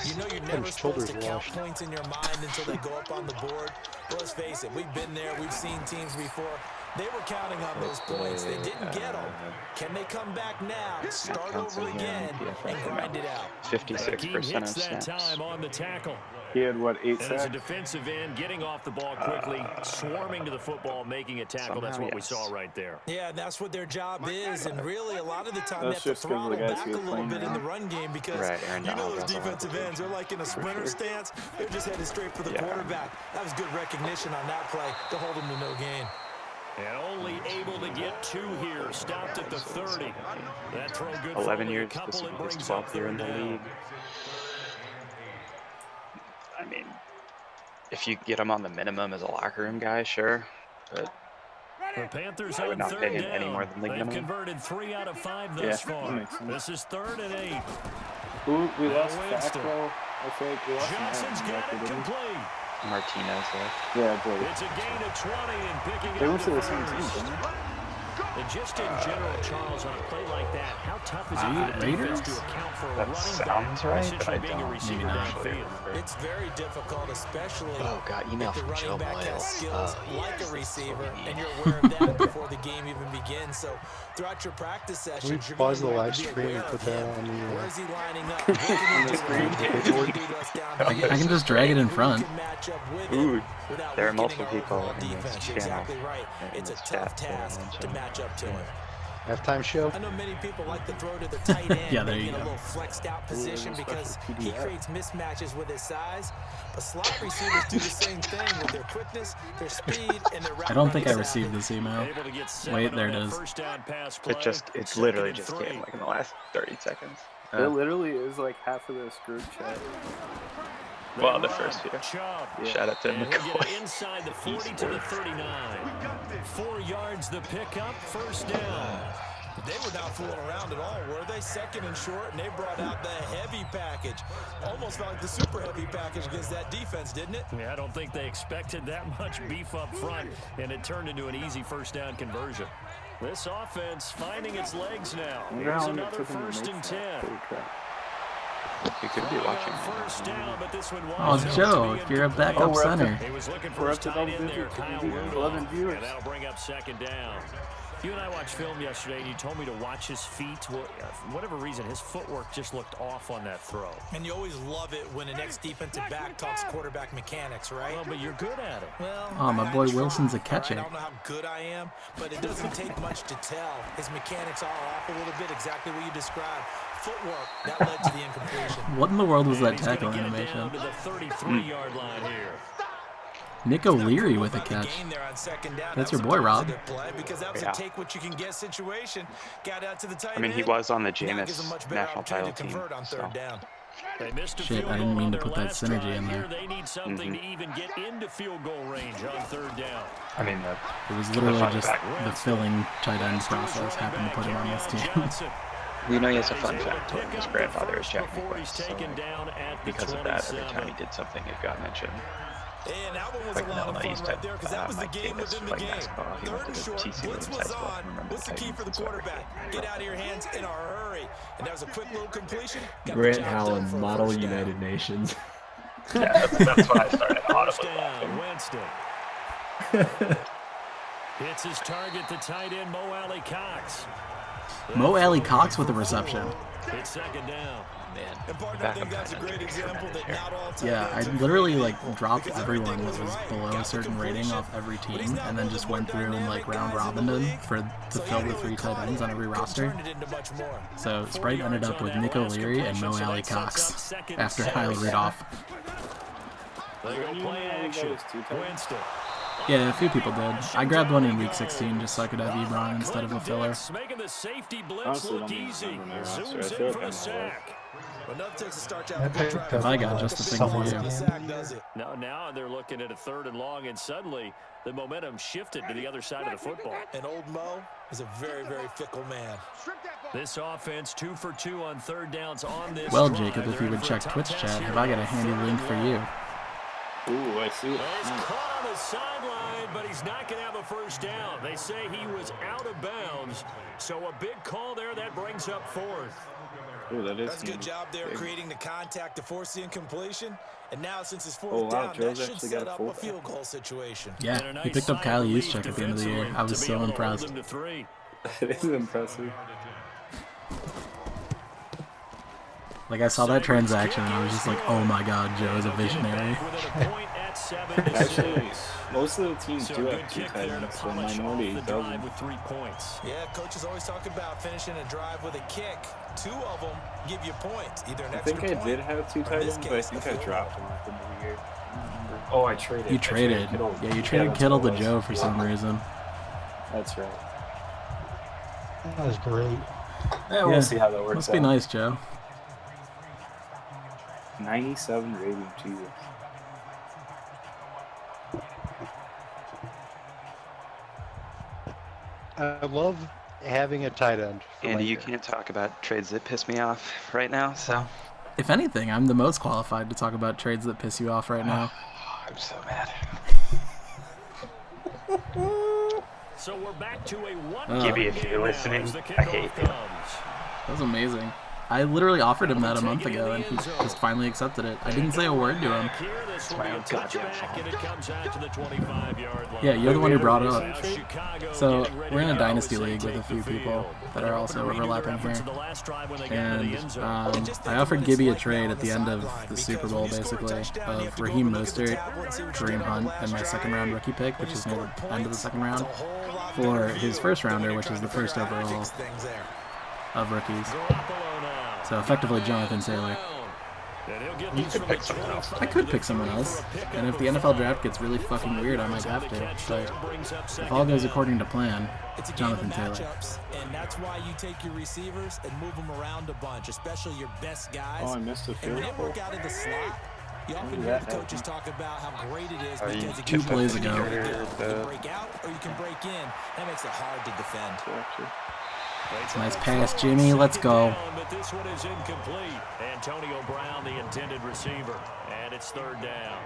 you know you're
His
never supposed to
shoulders
count
washed.
points in your mind until they go up on the board. But let's face it, we've been there. We've seen teams before. They were counting on those points. They didn't get them. Can they come back now, start over again, and grind it out?
56% of
hits that
snaps.
time on the tackle.
He had, what, 8
And as a
sacks?
defensive end, getting off the ball quickly, swarming to the football, making a tackle. That's what we saw right there.
Yeah, and that's what their job is. And really, a lot of the time,
That's
they have to
just 'cause of the
throttle
guys
back
he
a
was
little
playing
bit in
now.
the run game because
Right, Aaron
you know
Donald
those
does a lot of
defensive
the
ends, they're like in a sprinter
sure.
stance. They're just headed straight for the
Yeah.
quarterback. That was good recognition on that play to hold him to no gain.
And only able to get 2 here. Stopped at the 30. That throw good for
11
only
years.
a couple.
This is
It
his
brings
12th
up
year in the
3rd down.
league. I mean, if you get him on the minimum as a locker room guy, sure. But
The Panthers
I would
on
not
3rd
pay him
down.
any more than league
They've
minimum.
converted 3 out of 5
Yeah,
thus
that
far.
makes sense.
This is 3rd and 8.
Ooh, we lost
Winston.
Fackrell. I think we lost
Johnson's
him.
got it complete.
Martinez left.
Yeah, boy.
It's a gain of 20 and picking
They
up
went to the
the
same
first.
team, didn't they?
And just in general, Charles, on a play like that, how tough is it
Are
for the
you
defense
Raiders?
to account for a
That
running
sounds
back
right, but
essentially
I
being a
don't
receiver
not.
downfield?
It's very difficult, especially
Oh, got email
if the
from
running
Joe
back has
Miles.
skills
Oh,
like
yes,
a receiver,
that's so
and you're
neat.
aware of that before the game even begins. So throughout your practice sessions, you're
pause
going
the
to
live
be
stream
aware
and put
of
that
him.
on the,
Where is he lining up? What can he do? What can he do to us downfield?
I can just drag it in front.
Who can match up with
Ooh,
him without
there are
weakening
multiple
our
people
overall
in this
defense? You're
channel,
exactly right.
in
It's a
this
tough
chat that I
task to
mentioned.
match up to him.
halftime show.
I know many people like to throw to the tight end,
Yeah, there
maybe
you
in a
go.
little flexed out position
special
because he
PDF.
creates mismatches with his size. But slot receivers do the same thing with their quickness, their speed, and their route
I don't think I
running
received
savvy.
this email.
Able to get 7
Wait, there
on
it
that
is.
first down pass play.
It's
2nd
literally
and
just
3.
came like in the last 30 seconds.
It literally is like half of this group chat.
Well, the first few.
Chubb.
Shout out to
And he'll get it
McCoy.
inside the 40 to the 39. 4 yards the pickup, first down.
They were not fooling around at all, were they? 2nd and short, and they brought out the heavy package. Almost felt like the super heavy package against that defense, didn't it?
Yeah, I don't think they expected that much beef up front, and it turned into an easy first down conversion. This offense finding its legs now. Here's another 1st and 10.
Holy crap.
You could be watching.
First down, but this one
Oh,
was
Joe, you're a backup
we're up to-
center.
He was looking
We're
for his
up to
tight
double
end there,
digits.
Kyle
11
Rudolph,
viewers.
and that'll bring up 2nd down. You and I watched film yesterday, and you told me to watch his feet. Well, for whatever reason, his footwork just looked off on that throw.
And you always love it when an ex-defensive back talks quarterback mechanics, right?
Well, but you're good at it.
Well,
Oh, my boy Wilson's a catcher.
I don't know how good I am, but it doesn't take much to tell. His mechanics are off a little bit, exactly what you described. Footwork, that led to the incompletion.
What in the world was that
And he's gonna
tackle
get it
animation?
down to the 33-yard line here.
Nick O'Leary with a catch. That's your boy, Rob.
Yeah.
Take what you can get situation. Got out to the tight
I mean, he
end.
was on the
Now gives him
Jameis
much better
national title
opportunity to
team.
convert on
So.
third down.
They missed a
Shit,
field
I didn't
goal
mean
on
to
their
put that
last
synergy
drive.
in there.
Here they need something to even get into field goal range on third down.
I mean,
It was literally just the filling tight end process happened to put him on this team.
You know, he has a fun fact. His grandfather is Jack
Before he's
Nicklaus, so
taken down at the
because of that, every
27.
time he did something, it got mentioned.
And that one was
Like
a lot of
I
fun
used
right
to
there because that was the
Mike
game
Davis
within the
playing
game.
basketball. He
Third
went
and
to
short,
TC
blitz
Williams High
was
School.
on.
Remember
What's the key for the
Titans,
quarterback? Get out of your hands in a hurry. And that was a quick little completion. Got the
Grant
job done
Hallen,
for a
model
first down.
United Nations.
Yeah, that's when I started
First
audibly
down,
laughing.
Winston. Hits his target, the tight end, Mo Alley Cox.
Mo Alley Cox with a reception.
It's second down.
Man,
And partner, I
backup
think that's a
tight ends
great
are
example that
tremendous
not all tight
Yeah, I
ends are
literally
creative.
like dropped
Because
everyone
everything
that
was
was
right.
below
Got
a
the
certain rating
completion,
off every
but he's
team,
now
and then
one of
just
the more
went through and like
dynamic
round
guys in the
robined them
league.
to
So
fill
even
the
though
3
he
tight
caught
ends
it,
on every
couldn't
roster.
turn it into much more.
So
4
Sprite ended
yards
up
on
with
that
Nick
last
O'Leary and
completion,
Mo
so
Alley
that sets up
Cox
second
after
and
Kyle
6.
Ridolph.
They go play action. Winston.
Yeah, a few people did. I grabbed one in week 16 just so I could have Ebron instead of a filler.
Making the safety blitz
Honestly,
look
don't even
easy.
remember my roster. I
Zooms
feel
in
like
for
I
the
know
sack.
Enough takes to start out
I
a good
picked
drive.
up,
I got just the thing for you.
Sack, does it?
Now they're looking at a 3rd and long, and suddenly the momentum shifted to the other side of the football.
And old Mo is a very, very fickle man.
This offense 2 for 2 on 3rd downs on this
Well,
drive.
Jacob, if
They're
you
in
would
for a
check
tough
Twitch
task
chat,
here
have I got a
on
handy
3rd
link
and
for
long.
you?
Ooh, I see it.
Well, he's caught on the sideline, but he's not going to have a first down. They say he was out of bounds, so a big call there. That brings up 4th.
Ooh, that is
That's a good job there
big.
creating the contact to force the incompletion. And now since it's 4th
Oh, wow,
down, that
Joe's
should
actually
set
got a
up
full
a field goal situation.
Yeah,
And a
he
nice
picked up
sign
Kyle
of relief
Juszczyk at the end of the year.
defensively
I was
to be
so
able to hold
impressed.
him to 3.
It is impressive.
Like, I saw that transaction and I was just like, oh my god, Joe is a visionary.
Actually, most of the teams
So
do
a
have
good
2
kick
tight
there to
ends, so
polish
minority
off the drive
doesn't.
with 3 points.
Yeah, coaches always talk about finishing a drive with a kick. 2 of them give you points, either an
I
extra
think I
point
did have 2
or in
tight
this
ends, but I
case,
think
a
I
field
dropped
goal.
them at the new year.
Oh, I traded.
You traded.
Kittle.
Yeah, you traded
that's
Kittle
what
to
it was.
Joe for some reason.
That's right.
That was great.
Yeah, we'll see how that works
Must be
out.
nice, Joe.
97 rating, Jesus.
I love having a tight end. for
Andy,
my
you
year.
can't talk about trades that piss me off right now, so
If anything, I'm the most qualified to talk about trades that piss you off right now.
I'm so mad.
So we're back to a 1
Gibby, if you're listening, I hate you.
That was amazing. I literally offered him that a month ago, and he just finally accepted it. I didn't say a word to him.
It's my own goddamn fault. And it comes out to the 25-yard line.
Yeah, you're the one who brought it up.
Now Chicago
So
getting ready
we're in
to
a
go
dynasty
as they
league with a
take
few
the
people
field.
that are also
They're hoping to redo
overlapping
their efforts
here.
in the last drive when they got into
And
the end zone.
I offered Gibby a trade at the end of the Super Bowl, basically, of Raheem Mostert, Kareem Hunt, and my second-round rookie pick, which is near the end of the second round, for his first rounder, which is the first overall of rookies. So effectively Jonathan Taylor.
You could pick someone else.
I could pick someone else, and if the NFL draft gets really fucking weird, I might have to. But if all goes according to plan,
It's a
Jonathan
game of
Taylor.
matchups, and that's why you take your receivers and move them around a bunch, especially your best guys.
Oh, I missed a
And
field
when they
goal.
work out of the slot, you often
did
hear
that
the coaches talk about how great it is
Are you
because it
Two
gives you
plays
the
ago.
ability to
Or
You
the-
can break out or you can break in. That makes it hard to defend.
Nice pass, Jimmy. Let's go.
But this one is incomplete. Antonio Brown, the intended receiver, and it's 3rd down.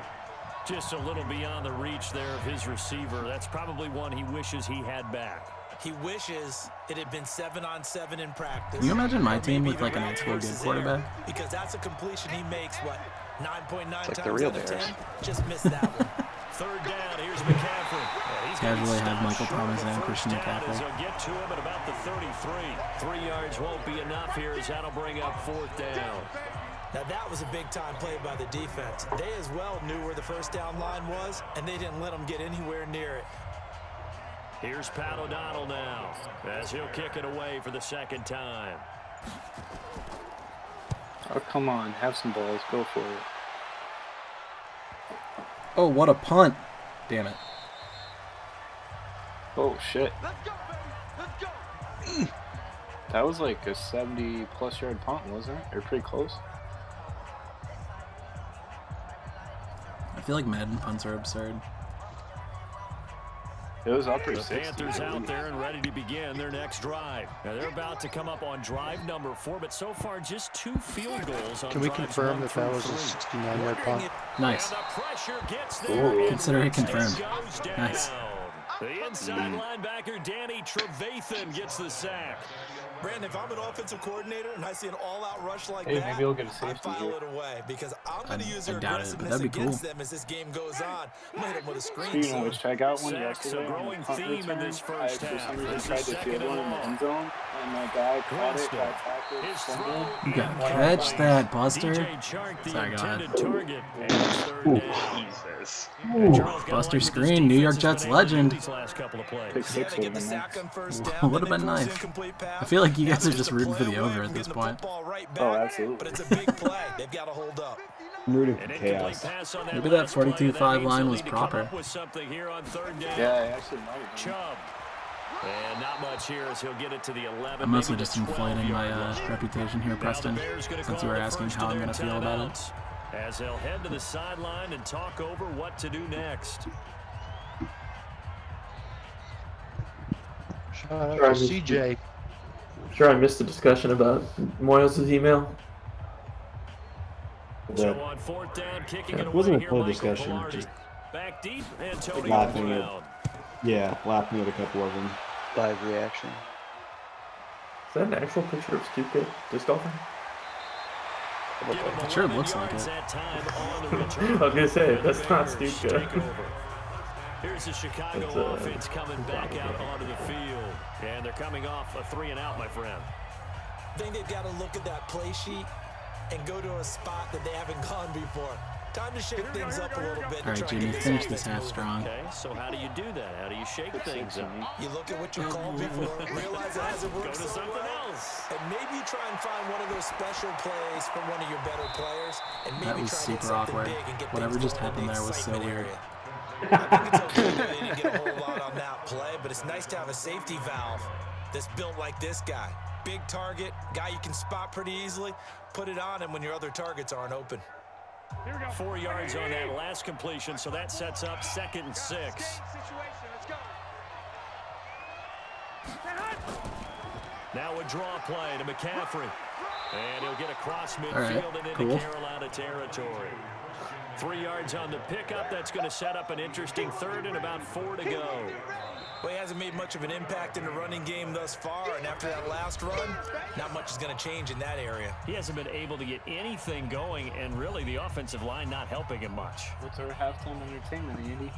Just a little beyond the reach there of his receiver. That's probably one he wishes he had back.
He wishes it had been 7-on-7 in practice.
Can you imagine my
Or
team
maybe
with like an
around
actual good
versus
quarterback?
air, because that's a completion he makes, 9.9
It's like
times
the real
out of
Bears.
10. Just missed that one.
Third down, here's McCaffrey.
Casually have Michael Thomas and Christian McCaffrey.
He'll get to him at about the 33. 3 yards won't be enough here as that'll bring up fourth down.
Now that was a big-time play by the defense. They as well knew where the first down line was, and they didn't let them get anywhere near it.
Here's Pat O'Donnell now, as he'll kick it away for the second time.
Oh, come on. Have some balls. Go for it.
Oh, what a punt. Damn it.
Oh, shit. That was like a 70-plus yard punt, wasn't it? Or pretty close.
I feel like Madden punts are absurd.
It was upper
The
60.
Panthers out there and ready to begin their next drive. Now they're about to come up on drive number 4, but so far just 2 field goals on
Can we
drives
confirm
1
that
through
that was a
3.
69-yard punt?
Nice.
And the pressure gets there.
Ooh.
Consider it confirmed.
Goes down.
Nice.
The inside linebacker, Danny Trevathan, gets the sack.
Brandon, if I'm an offensive coordinator and I see an all-out rush like
Hey,
that,
maybe we'll get a
I
safety
file
here.
it away because I'm going to use their
I doubt it, but
aggressiveness
that'd be
against
cool.
them as this game goes on. I'm going to hit them with a screen.
Speaking of which, I got one
Sacks, a
yesterday on
growing
the punt
theme in
return.
this first
I, for
half.
some reason,
This is
tried to
second
field
and
one in the
long.
end zone, and my guy caught it,
Winston.
got tackled,
His
fumbled.
throw
You gotta catch that, Buster.
DJ Chark, the
Sorry, go ahead.
intended target, and it's third down.
Jesus.
And Charles got
Buster
lucky with his
screen, New York
defense has
Jets
been able to do
legend.
these last couple of plays.
Pick six would have been nice.
Would've been nice. I feel like you guys are just rooting for the over at this point.
Oh, absolutely.
But it's a big play. They've got to hold up.
I'm rooting for
An incomplete
chaos.
pass on that
Maybe that
last play,
42-5
that means
line
they'll
was
need to come
proper.
up with something here on third down.
Yeah, I actually might have been.
Chubb. And not much here as he'll get it to the 11.
I'm mostly
maybe
just
the
inflating my
12-yard line.
reputation here,
Now the
Preston,
Bears gonna
since
call
you were
the
asking
first
how
of
I'm
their
going to feel about it.
timeouts as they'll head to the sideline and talk over what to do next.
CJ.
Sure, I missed the discussion about Moyles' email.
So on fourth down, kicking it
It
away
wasn't a
here,
full
Michael
discussion,
Pilardi.
just
Back deep, Antonio
laughing at,
Brown.
laughing at a couple of them.
Live reaction.
Is that an actual picture of Stuka disc golfing?
Give him
It sure
11
looks like
yards
it.
that time on the
I
return.
was gonna say,
And the
that's not
Bears
Stuka.
take over. Here's the Chicago
That's,
offense coming back out onto the field. And they're coming off a 3 and out, my friend.
I think they've got to look at that play sheet and go to a spot that they haven't gone before. Time to shake things up a little bit.
All right, Jimmy, finish this half strong.
Okay, so how do you do that? How do you shake things up?
You look at what you called before, realize it hasn't
Go
worked
to
so
something
well,
else.
and maybe you try and find one of those special plays from one of your better players, and maybe
That was
try to hit
super
something
awkward.
big and get
Whatever
things
just
going in
happened
the
there was so
excitement
weird.
area. I think it's okay that they didn't get a whole lot on that play, but it's nice to have a safety valve that's built like this guy. Big target, guy you can spot pretty easily. Put it on him when your other targets aren't open.
4 yards on that last completion, so that sets up 2nd and 6. Now a draw play to McCaffrey. And he'll get across midfield and into
cool.
Carolina territory. 3 yards on the pickup. That's going to set up an interesting third and about 4 to go.
Well, he hasn't made much of an impact in the running game thus far, and after that last run, not much is going to change in that area.
He hasn't been able to get anything going, and really the offensive line not helping him much.
What's our halftime entertainment, Andy?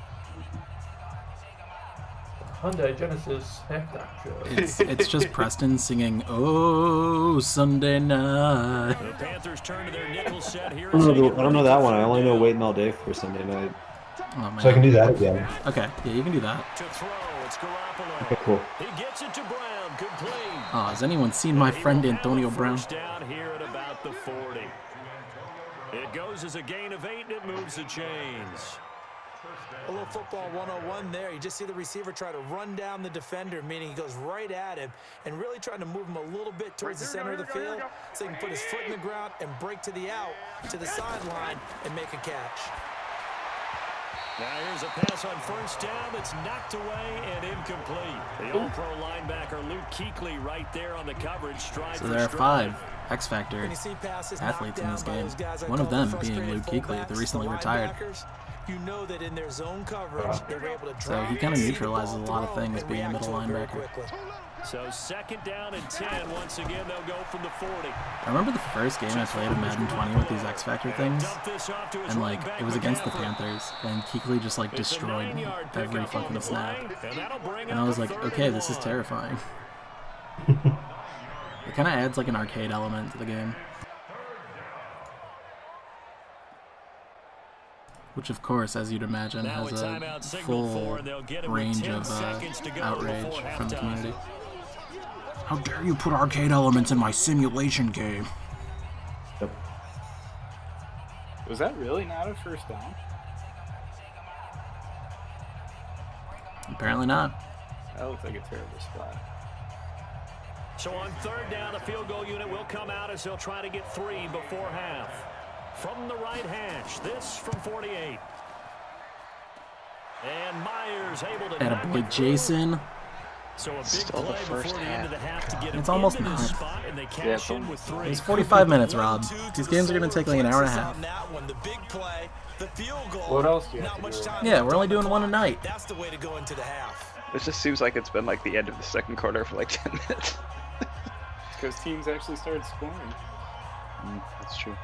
Hyundai Genesis halftime show.
It's just Preston singing, "Oh, Sunday night."
The Panthers turn to their nickel set here.
I don't know that one. I only know Waiting All Day for Sunday night.
Oh, man.
So I can do that again.
Okay, yeah, you can do that.
To throw, it's Garoppolo.
Okay, cool.
He gets it to Brown, complete.
Oh, has anyone seen my friend Antonio Brown?
First down here at about the 40. It goes as a gain of 8, and it moves the chains.
A little football 101 there. You just see the receiver try to run down the defender, meaning he goes right at him and really trying to move him a little bit towards the center of the field so he can put his foot in the ground and break to the out, to the sideline, and make a catch.
Now here's a pass on first down that's knocked away and incomplete. The all-pro linebacker Luke Kuechly right there on the coverage. Stride
So
for
there are
stride.
5 X Factor
When you see passes
athletes in
knocked
this
down by
game.
those guys I
One of
call
them
the
being
frustrated
Luke Kuechly,
fullbacks,
the recently retired.
linebackers, you know that in their zone coverage, they're able to
So
drive
he kind of
and see the
neutralizes
ball
a lot of
thrown
things
and
being a
react
middle
to it very
linebacker.
quickly.
So 2nd down and 10. Once again, they'll go from the 40.
I remember the first game I played of Madden 20 with these X Factor things, and like it was against the Panthers, and Kuechly just like destroyed me every fucking snap, and I was like, okay, this is terrifying. It kind of adds like an arcade element to the game, which of course, as you'd imagine, has a full range of outrage from the community. How dare you put arcade elements in my simulation game?
Yep. Was that really not a first down?
Apparently not.
That looked like a terrible spot.
So on 3rd down, the field goal unit will come out as they'll try to get 3 before half. From the right hash, this from 48. And Myers able to
attaboy Jason.
So a big play before the end of the half to get
it's almost
into
not.
this spot, and they cash in with 3.
It's 45 minutes, Rob. These games are going to take like an hour and a half.
What else do you have to do?
Yeah, we're only doing one a night.
That's the way to go into the half.
It just seems like it's been like the end of the second quarter for like 10 minutes.
Because teams actually started scoring.
That's true.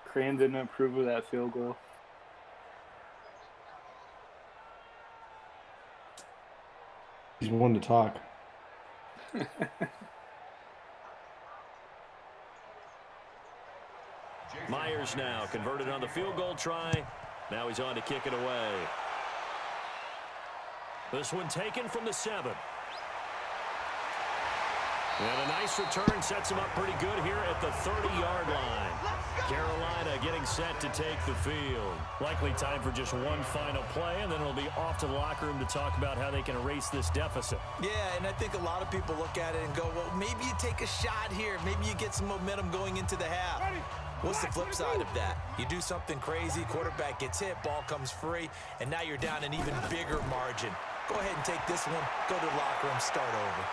Crane didn't approve of that field goal.
He's one to talk.
Myers now converted on the field goal try. Now he's on to kick it away. This one taken from the 7. And a nice return sets him up pretty good here at the 30-yard line. Carolina getting set to take the field. Likely time for just one final play, and then it'll be off to the locker room to talk about how they can erase this deficit.
Yeah, and I think a lot of people look at it and go, well, maybe you take a shot here. Maybe you get some momentum going into the half. What's the flip side of that? You do something crazy, quarterback gets hit, ball comes free, and now you're down an even bigger margin. Go ahead and take this one, go to the locker room, start over.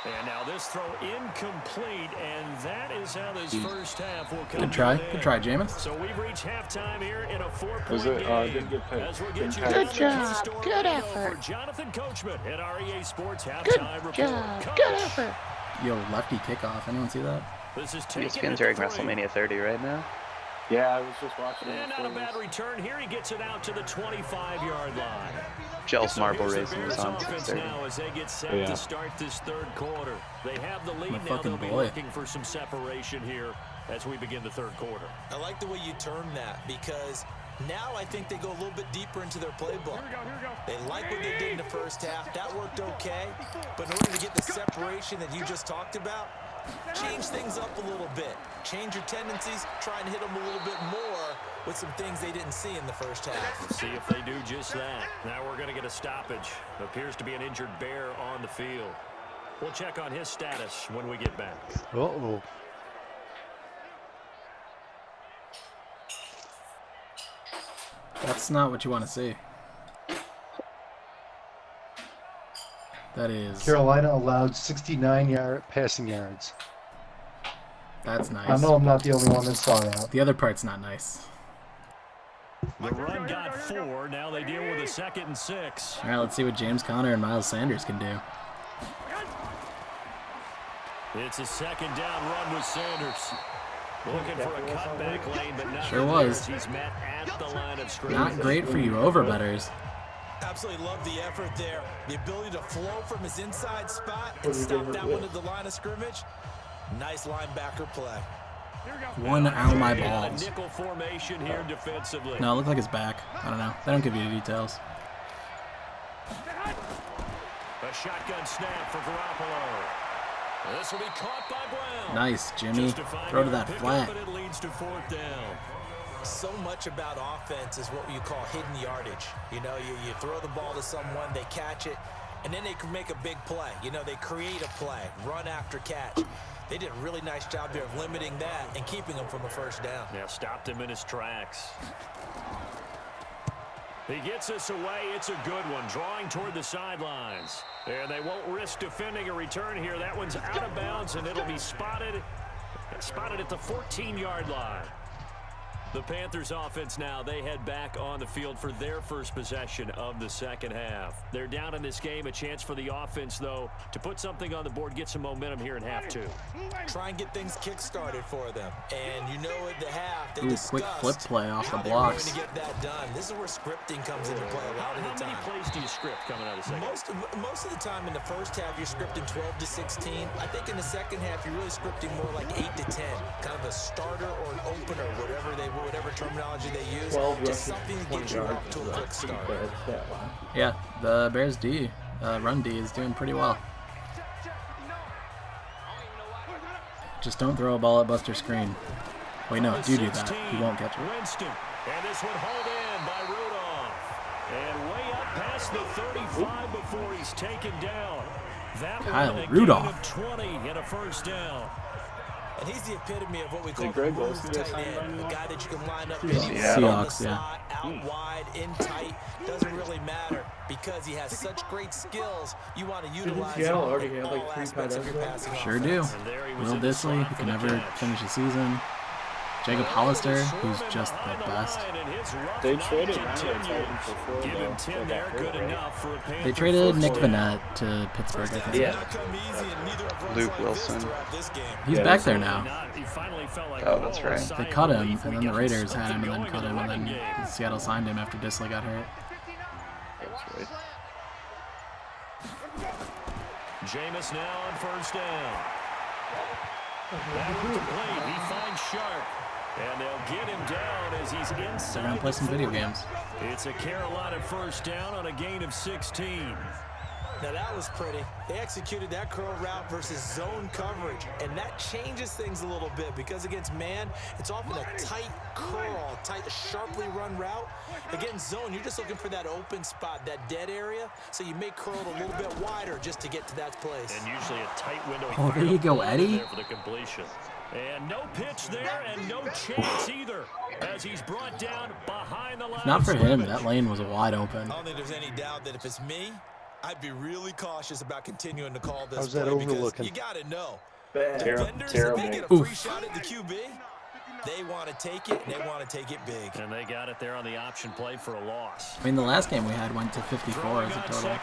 And now this throw incomplete, and that is how this first half will come.
Good try, Jameis.
So we've reached halftime here in a 4-point game.
Didn't get paid.
As we'll get you
Good job, good effort.
For Jonathan Coachman at our EA Sports
Good
halftime report.
job,
Coach.
good effort.
Yo, lefty kickoff. Anyone see that?
This is
ESPN's airing WrestleMania 30 right now.
Yeah, I was just watching it.
And not a bad return here. He gets it out to the 25-yard line.
Jel's marble
So
racing is on
offense
6:30.
now as they get set to start this 3rd quarter. They have the lead
My
now.
fucking
They'll be
boy.
looking for some separation here as we begin the 3rd quarter.
I like the way you term that because now I think they go a little bit deeper into their playbook. They like what they did in the first half. That worked okay. But in order to get the separation that you just talked about, change things up a little bit. Change your tendencies, try and hit them a little bit more with some things they didn't see in the first half.
See if they do just that. Now we're going to get a stoppage. Appears to be an injured Bear on the field. We'll check on his status when we get back.
Uh-oh.
That's not what you want to see. That is.
Carolina allowed 69 passing yards.
That's nice.
I know I'm not the only one that saw that.
The other part's not nice.
The run got 4. Now they deal with a 2nd and 6.
All right, let's see what James Conner and Miles Sanders can do.
It's a 2nd down run with Sanders. Looking for a cutback lane, but not
Sure was.
He's met at the line of scrimmage.
Not great for you overbetters.
Absolutely love the effort there. The ability to flow from his inside spot and stop that one at the line of scrimmage. Nice linebacker play.
One out of my balls.
Nickel formation here defensively.
No, it looked like his back. I don't know. They don't give you the details.
A shotgun snap for Garoppolo. This will be caught by Brown.
Nice, Jimmy. Throw to that flat.
It leads to 4th down.
So much about offense is what you call hidden yardage. You know, you throw the ball to someone, they catch it, and then they can make a big play. You know, they create a play, run after catch. They did a really nice job there of limiting that and keeping him from a first down.
Yeah, stopped him in his tracks. He gets us away. It's a good one, drawing toward the sidelines. And they won't risk defending a return here. That one's out of bounds, and it'll be spotted spotted at the 14-yard line. The Panthers offense now, they head back on the field for their first possession of the second half. They're down in this game, a chance for the offense, though, to put something on the board, get some momentum here in half two.
Try and get things kick-started for them. And you know at the half, they
quick flip play off the blocks.
To get that done. This is where scripting comes into play a lot of the time.
How many plays do you script coming out of the second?
Most of the time in the first half, you're scripting 12 to 16. I think in the second half, you're really scripting more like 8 to 10. Kind of a starter or an opener, whatever terminology they use. Just something to get you off to a quick start.
Yeah, the Bears D, run D, is doing pretty well. Just don't throw a ball at Buster Screen. Wait, no, do that. He won't catch it.
Winston, and this one hauled in by Rudolph. And way up past the 35 before he's taken down. That
Kyle Rudolph.
Gain of 20 and a first down.
And he's the epitome of what we call
Greg
move
Olsen
tight end. A guy that you can line up
Seahawks, yeah.
Out wide, in tight. Doesn't really matter because he has such great skills. You want to utilize him
already
in
had like
all
3
aspects of your passing
Sure
offense.
do. Will Disley, who can never finish a season. Jacob Hollister, who's just the best.
They traded before.
Give him 10 there, good enough for a Panther.
They traded Nick Vannett to Pittsburgh, I think.
Yeah. Luke Wilson.
He's back there now.
Oh, that's right.
They cut him, and then the Raiders had him, and then cut him, and then Seattle signed him after Disley got hurt.
That's right.
Jameis now on first down. That was complete. He finds Sharp. And they'll get him down as he's inside.
They're going to play some video games.
It's a Carolina first down on a gain of 16.
Now that was pretty. They executed that curl route versus zone coverage, and that changes things a little bit because against man, it's often a tight curl, tight, sharply run route. Against zone, you're just looking for that open spot, that dead area, so you may curl it a little bit wider just to get to that place.
And usually a tight window.
Oh, there you go, Eddie.
For the completion. And no pitch there, and no chance either, as he's brought down behind the line.
Not for him. That lane was wide open.
I don't think there's any doubt that if it's me, I'd be really cautious about continuing to call this
How's that
play
overlooking?
because you got to know.
Defenders,
if they get a free
Oof.
shot at the QB, they want to take it, and they want to take it big.
And they got it there on the option play for a loss.
I mean, the last game we had went to 54 as a total, so I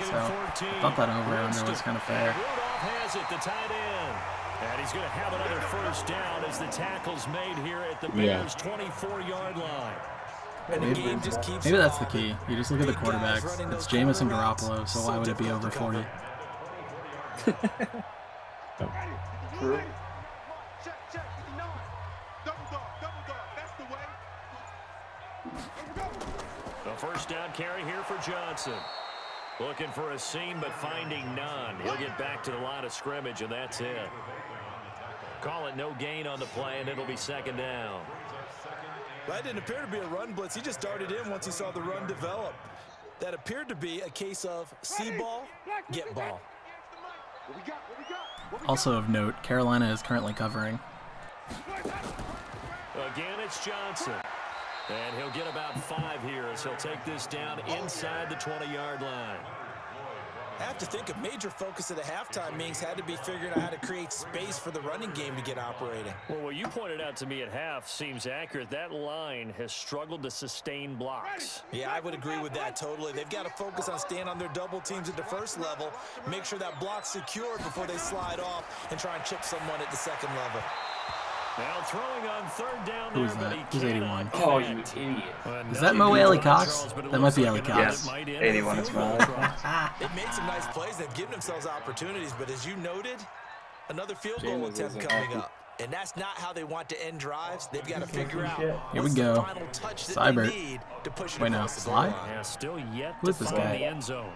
thought that over-under was kind of fair.
Rudolph has it, the tight end. And he's going to have another first down as the tackle's made here at the Bears' 24-yard line.
And the game just keeps
Maybe that's the key. You just look at the quarterbacks. It's Jameis and Garoppolo, so why would it be over 40?
True.
The first down carry here for Johnson. Looking for a seam, but finding none. He'll get back to the line of scrimmage, and that's it. Call it no gain on the play, and it'll be second down.
That didn't appear to be a run blitz. He just darted in once he saw the run develop. That appeared to be a case of see ball, get ball.
Also of note, Carolina is currently covering.
Again, it's Johnson. And he'll get about 5 here as he'll take this down inside the 20-yard line.
I have to think a major focus of the halftime meetings had to be figuring out how to create space for the running game to get operating.
Well, what you pointed out to me at half seems accurate. That line has struggled to sustain blocks.
Yeah, I would agree with that totally. They've got to focus on staying on their double teams at the first level, make sure that block's secured before they slide off and try and chip someone at the second level.
Now throwing on third down
Who's
there,
that? Who's 81?
Oh, you idiot.
Is that Mo Alley Cox? That might be Alley Cox.
Yes, 81 is Mo.
They've made some nice plays. They've given themselves opportunities, but as you noted, another field goal attempt coming up. And that's not how they want to end drives. They've got to figure out
Here we go. Cybert. Wait, no. Sly?
Yeah, still yet
Who is this
to find
guy?
the end zone.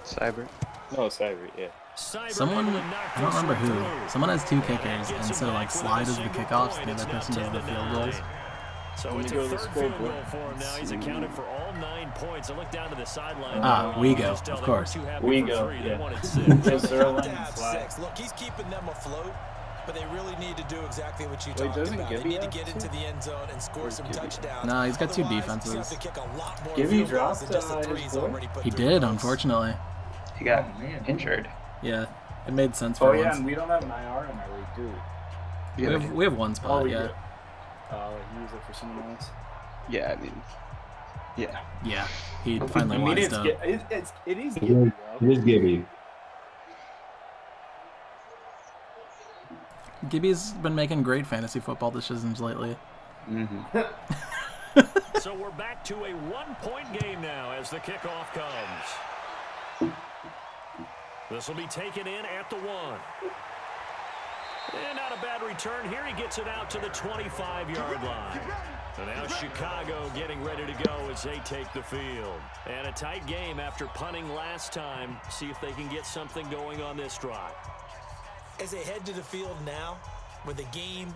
Cybert.
No, Cybert, yeah.
Someone, I don't remember who, someone has 2 kickers, and so like Sly does the kickoffs, and the other person does the field goals.
So it's a third field goal for him now. He's accounted for all 9 points. I look down to the sideline.
Wego, of course.
Wego,
yeah. Look, he's keeping them afloat, but they really need to do exactly what you talked about. They need to get into the end zone and score some touchdowns.
No, he's got 2 defenses.
Gibby dropped his
He did, unfortunately.
He got injured.
Yeah, it made sense for once.
Yeah, and we don't have an IR in our league, do we?
We have one spot, yeah.
Use it for someone else.
Yeah, I mean, yeah.
Yeah, he finally wised up.
It is Gibby, though.
It is Gibby.
Gibby's been making great fantasy football decisions lately.
So we're back to a one-point game now as the kickoff comes. This will be taken in at the 1. And not a bad return here. He gets it out to the 25-yard line. So now Chicago getting ready to go as they take the field. And a tight game after punting last time. See if they can get something going on this drive.
As they head to the field now, with the game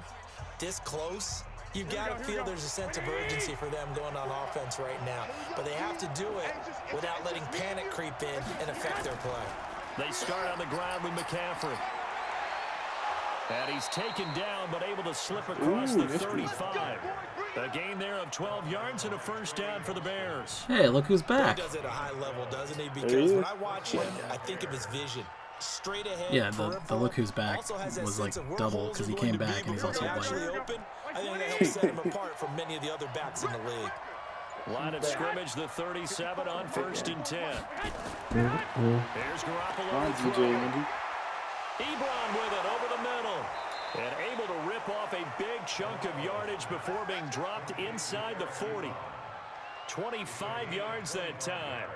this close, you've got to feel there's a sense of urgency for them going on offense right now. But they have to do it without letting panic creep in and affect their play.
They start on the ground with McCaffrey. And he's taken down, but able to slip across the 35. A gain there of 12 yards and a first down for the Bears.
Hey, look who's back.
He does it at a high level, doesn't he? Because when I watch him, I think of his vision. Straight ahead,
yeah, the look who's back was like double because he came back and he's also white.
I think that helps set him apart from many of the other backs in the league.
Line of scrimmage, the 37 on 1st and 10. Here's Garoppolo. Ebron with it over the middle. And able to rip off a big chunk of yardage before being dropped inside the 40. 25 yards that time.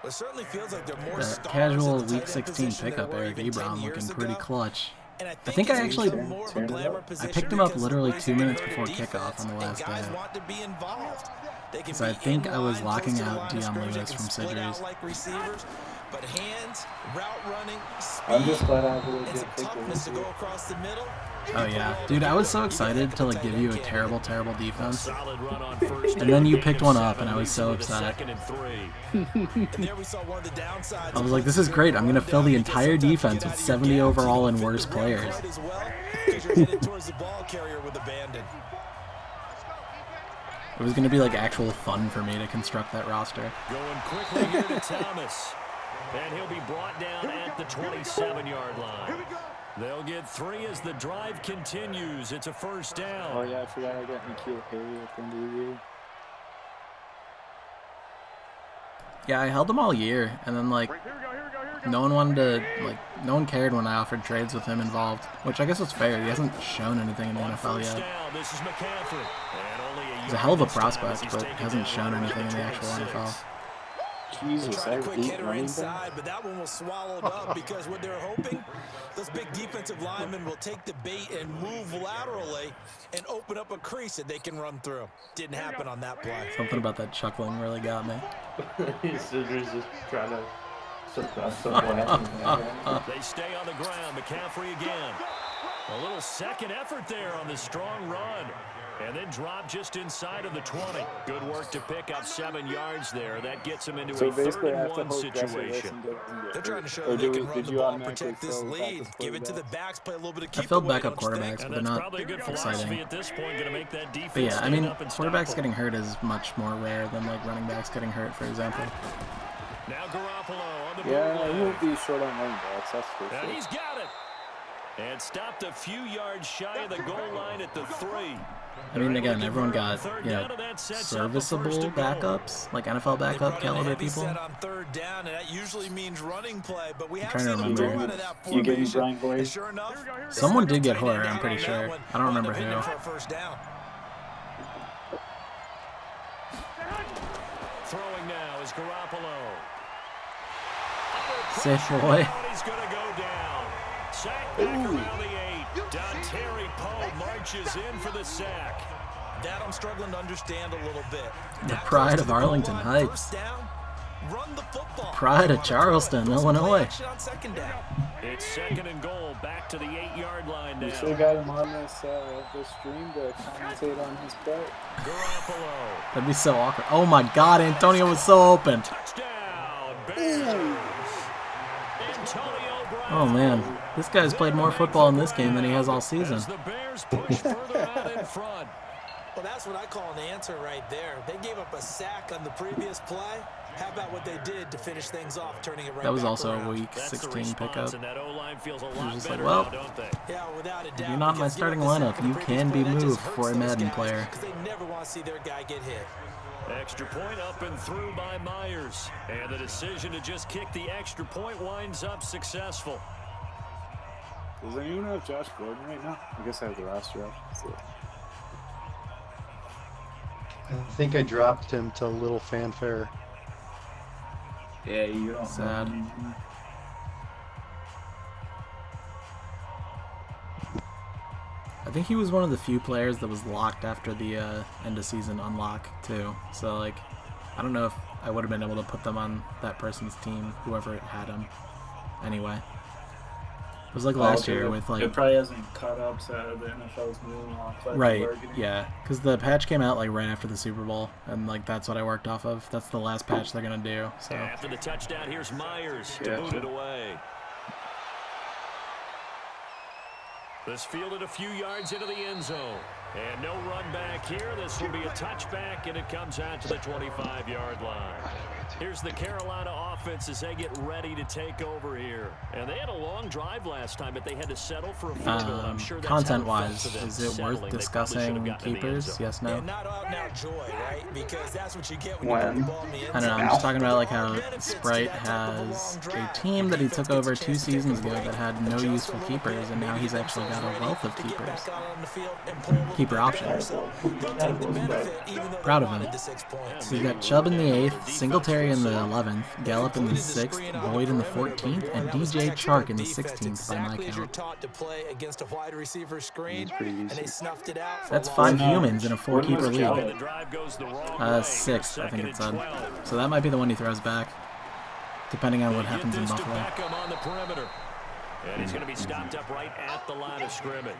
It certainly feels like they're more
that casual Week 16 pickup, Eric Ebron, looking pretty clutch. I think I picked him up literally 2 minutes before kickoff on the last day. Because I think I was locking out Dion Lewis from Sidgers.
But hands, route running, speed,
I'm just glad I really
and some toughness to go across the middle.
Oh yeah, dude, I was so excited to like give you a terrible defense, and then you picked one up, and I was so upset. I was like, this is great. I'm gonna fill the entire defense with 70 overall and worse players. It was gonna be like actual fun for me to construct that roster.
Going quickly here to Thomas. And he'll be brought down at the 27-yard line. They'll get 3 as the drive continues. It's a first down.
Oh, yeah, I forgot I got Nikhil Harry at the end of the year.
Yeah, I held him all year, and then, like, no one cared when I offered trades with him involved, which I guess was fair. He hasn't shown anything in the NFL yet.
This is McCaffrey.
He's a hell of a prospect, but hasn't shown anything in the actual NFL.
Jesus,
I quick hitter inside, but that one was swallowed up because what they're hoping, those big defensive linemen will take the bait and move laterally and open up a crease that they can run through. Didn't happen on that play.
Something about that chuckling really got me.
Sidgers just trying to suppress something.
They stay on the ground. McCaffrey again. A little second effort there on the strong run. And then drop just inside of the 20. Good work to pick up 7 yards there. That gets him into a 3-1 situation.
They're trying to show they can run the ball, protect this lead, give it to the backs, play a little bit of keep
I filled backup quarterbacks, but they're not exciting.
At this point, gonna make that defense
but yeah, I mean, quarterbacks getting hurt is much more rare than like running backs getting hurt, for example.
Now Garoppolo on the
yeah, he won't be short on running backs, that's for sure.
And he's got it. And stopped a few yards shy of the goal line at the 3.
I mean, again, everyone got, you know, serviceable backups, like NFL backup caliber people.
On 3rd down, and that usually means running play, but we
I'm
have
trying to remember.
You getting Brian Boyd?
Sure enough,
someone did get Horror, I'm pretty sure. I don't remember who.
Throwing now is Garoppolo.
Safe boy.
He's going to go down. Sack back around the 8. Terry Poe marches in for the sack.
That I'm struggling to understand a little bit.
The pride of Arlington Heights. The pride of Charleston, Illinois.
It's 2nd and goal. Back to the 8-yard line now.
You should have got him on this stream to commentate on his bet.
Garoppolo.
That'd be so awkward. Oh my God, Antonio was so open.
Touchdown, Bears.
Oh man, this guy's played more football in this game than he has all season.
As the Bears push further out in front.
Well, that's what I call an answer right there. They gave up a sack on the previous play. How about what they did to finish things off, turning it right
That was
back
also
around?
a week 16 pickup.
And that O-line feels a
It was
lot
just
better
like, well,
now, don't they?
Yeah, without a doubt.
if you're not in my starting lineup, you can be moved for a Madden player.
Because they never want to see their guy get hit.
Extra point up and through by Myers. And the decision to just kick the extra point winds up successful.
Does anyone have Josh Gordon right now? I guess I have the roster up. So.
I think I dropped him to little fanfare.
Yeah, you don't.
Sad. I think he was one of the few players that was locked after the end of season unlock too. So like, I don't know if I would have been able to put them on that person's team, whoever had him. Anyway, it was like last year with like.
It probably hasn't caught up to the NFL's moving on.
Right. Yeah, because the patch came out like right after the Super Bowl, and like that's what I worked off of. That's the last patch they're gonna do. So.
After the touchdown, here's Myers to boot it away. This fielded a few yards into the end zone. And no run back here. This will be a touchback, and it comes out to the 25-yard line. Here's the Carolina offense as they get ready to take over here. And they had a long drive last time, but they had to settle for a field goal. I'm sure that's
content-wise, is it worth discussing keepers? Yes, no?
Not out now joy, right? Because that's what you get
when
you put the ball in the end
I don't know,
zone.
I'm just talking about like how Sprite has a team that he took over 2 seasons ago that had no useful keepers, and now he's actually got a wealth of keepers. Keeper options. Proud of him. So you got Chubb in the 8th, Singletary in the 11th, Gallup in the 6th, Boyd in the 14th, and DJ Chark in the 16th by my count. That's 5 humans in a 4-keeper league. 6th, I think it said. So that might be the one he throws back, depending on what happens in Buffalo.
And he's going to be stopped up right at the line of scrimmage.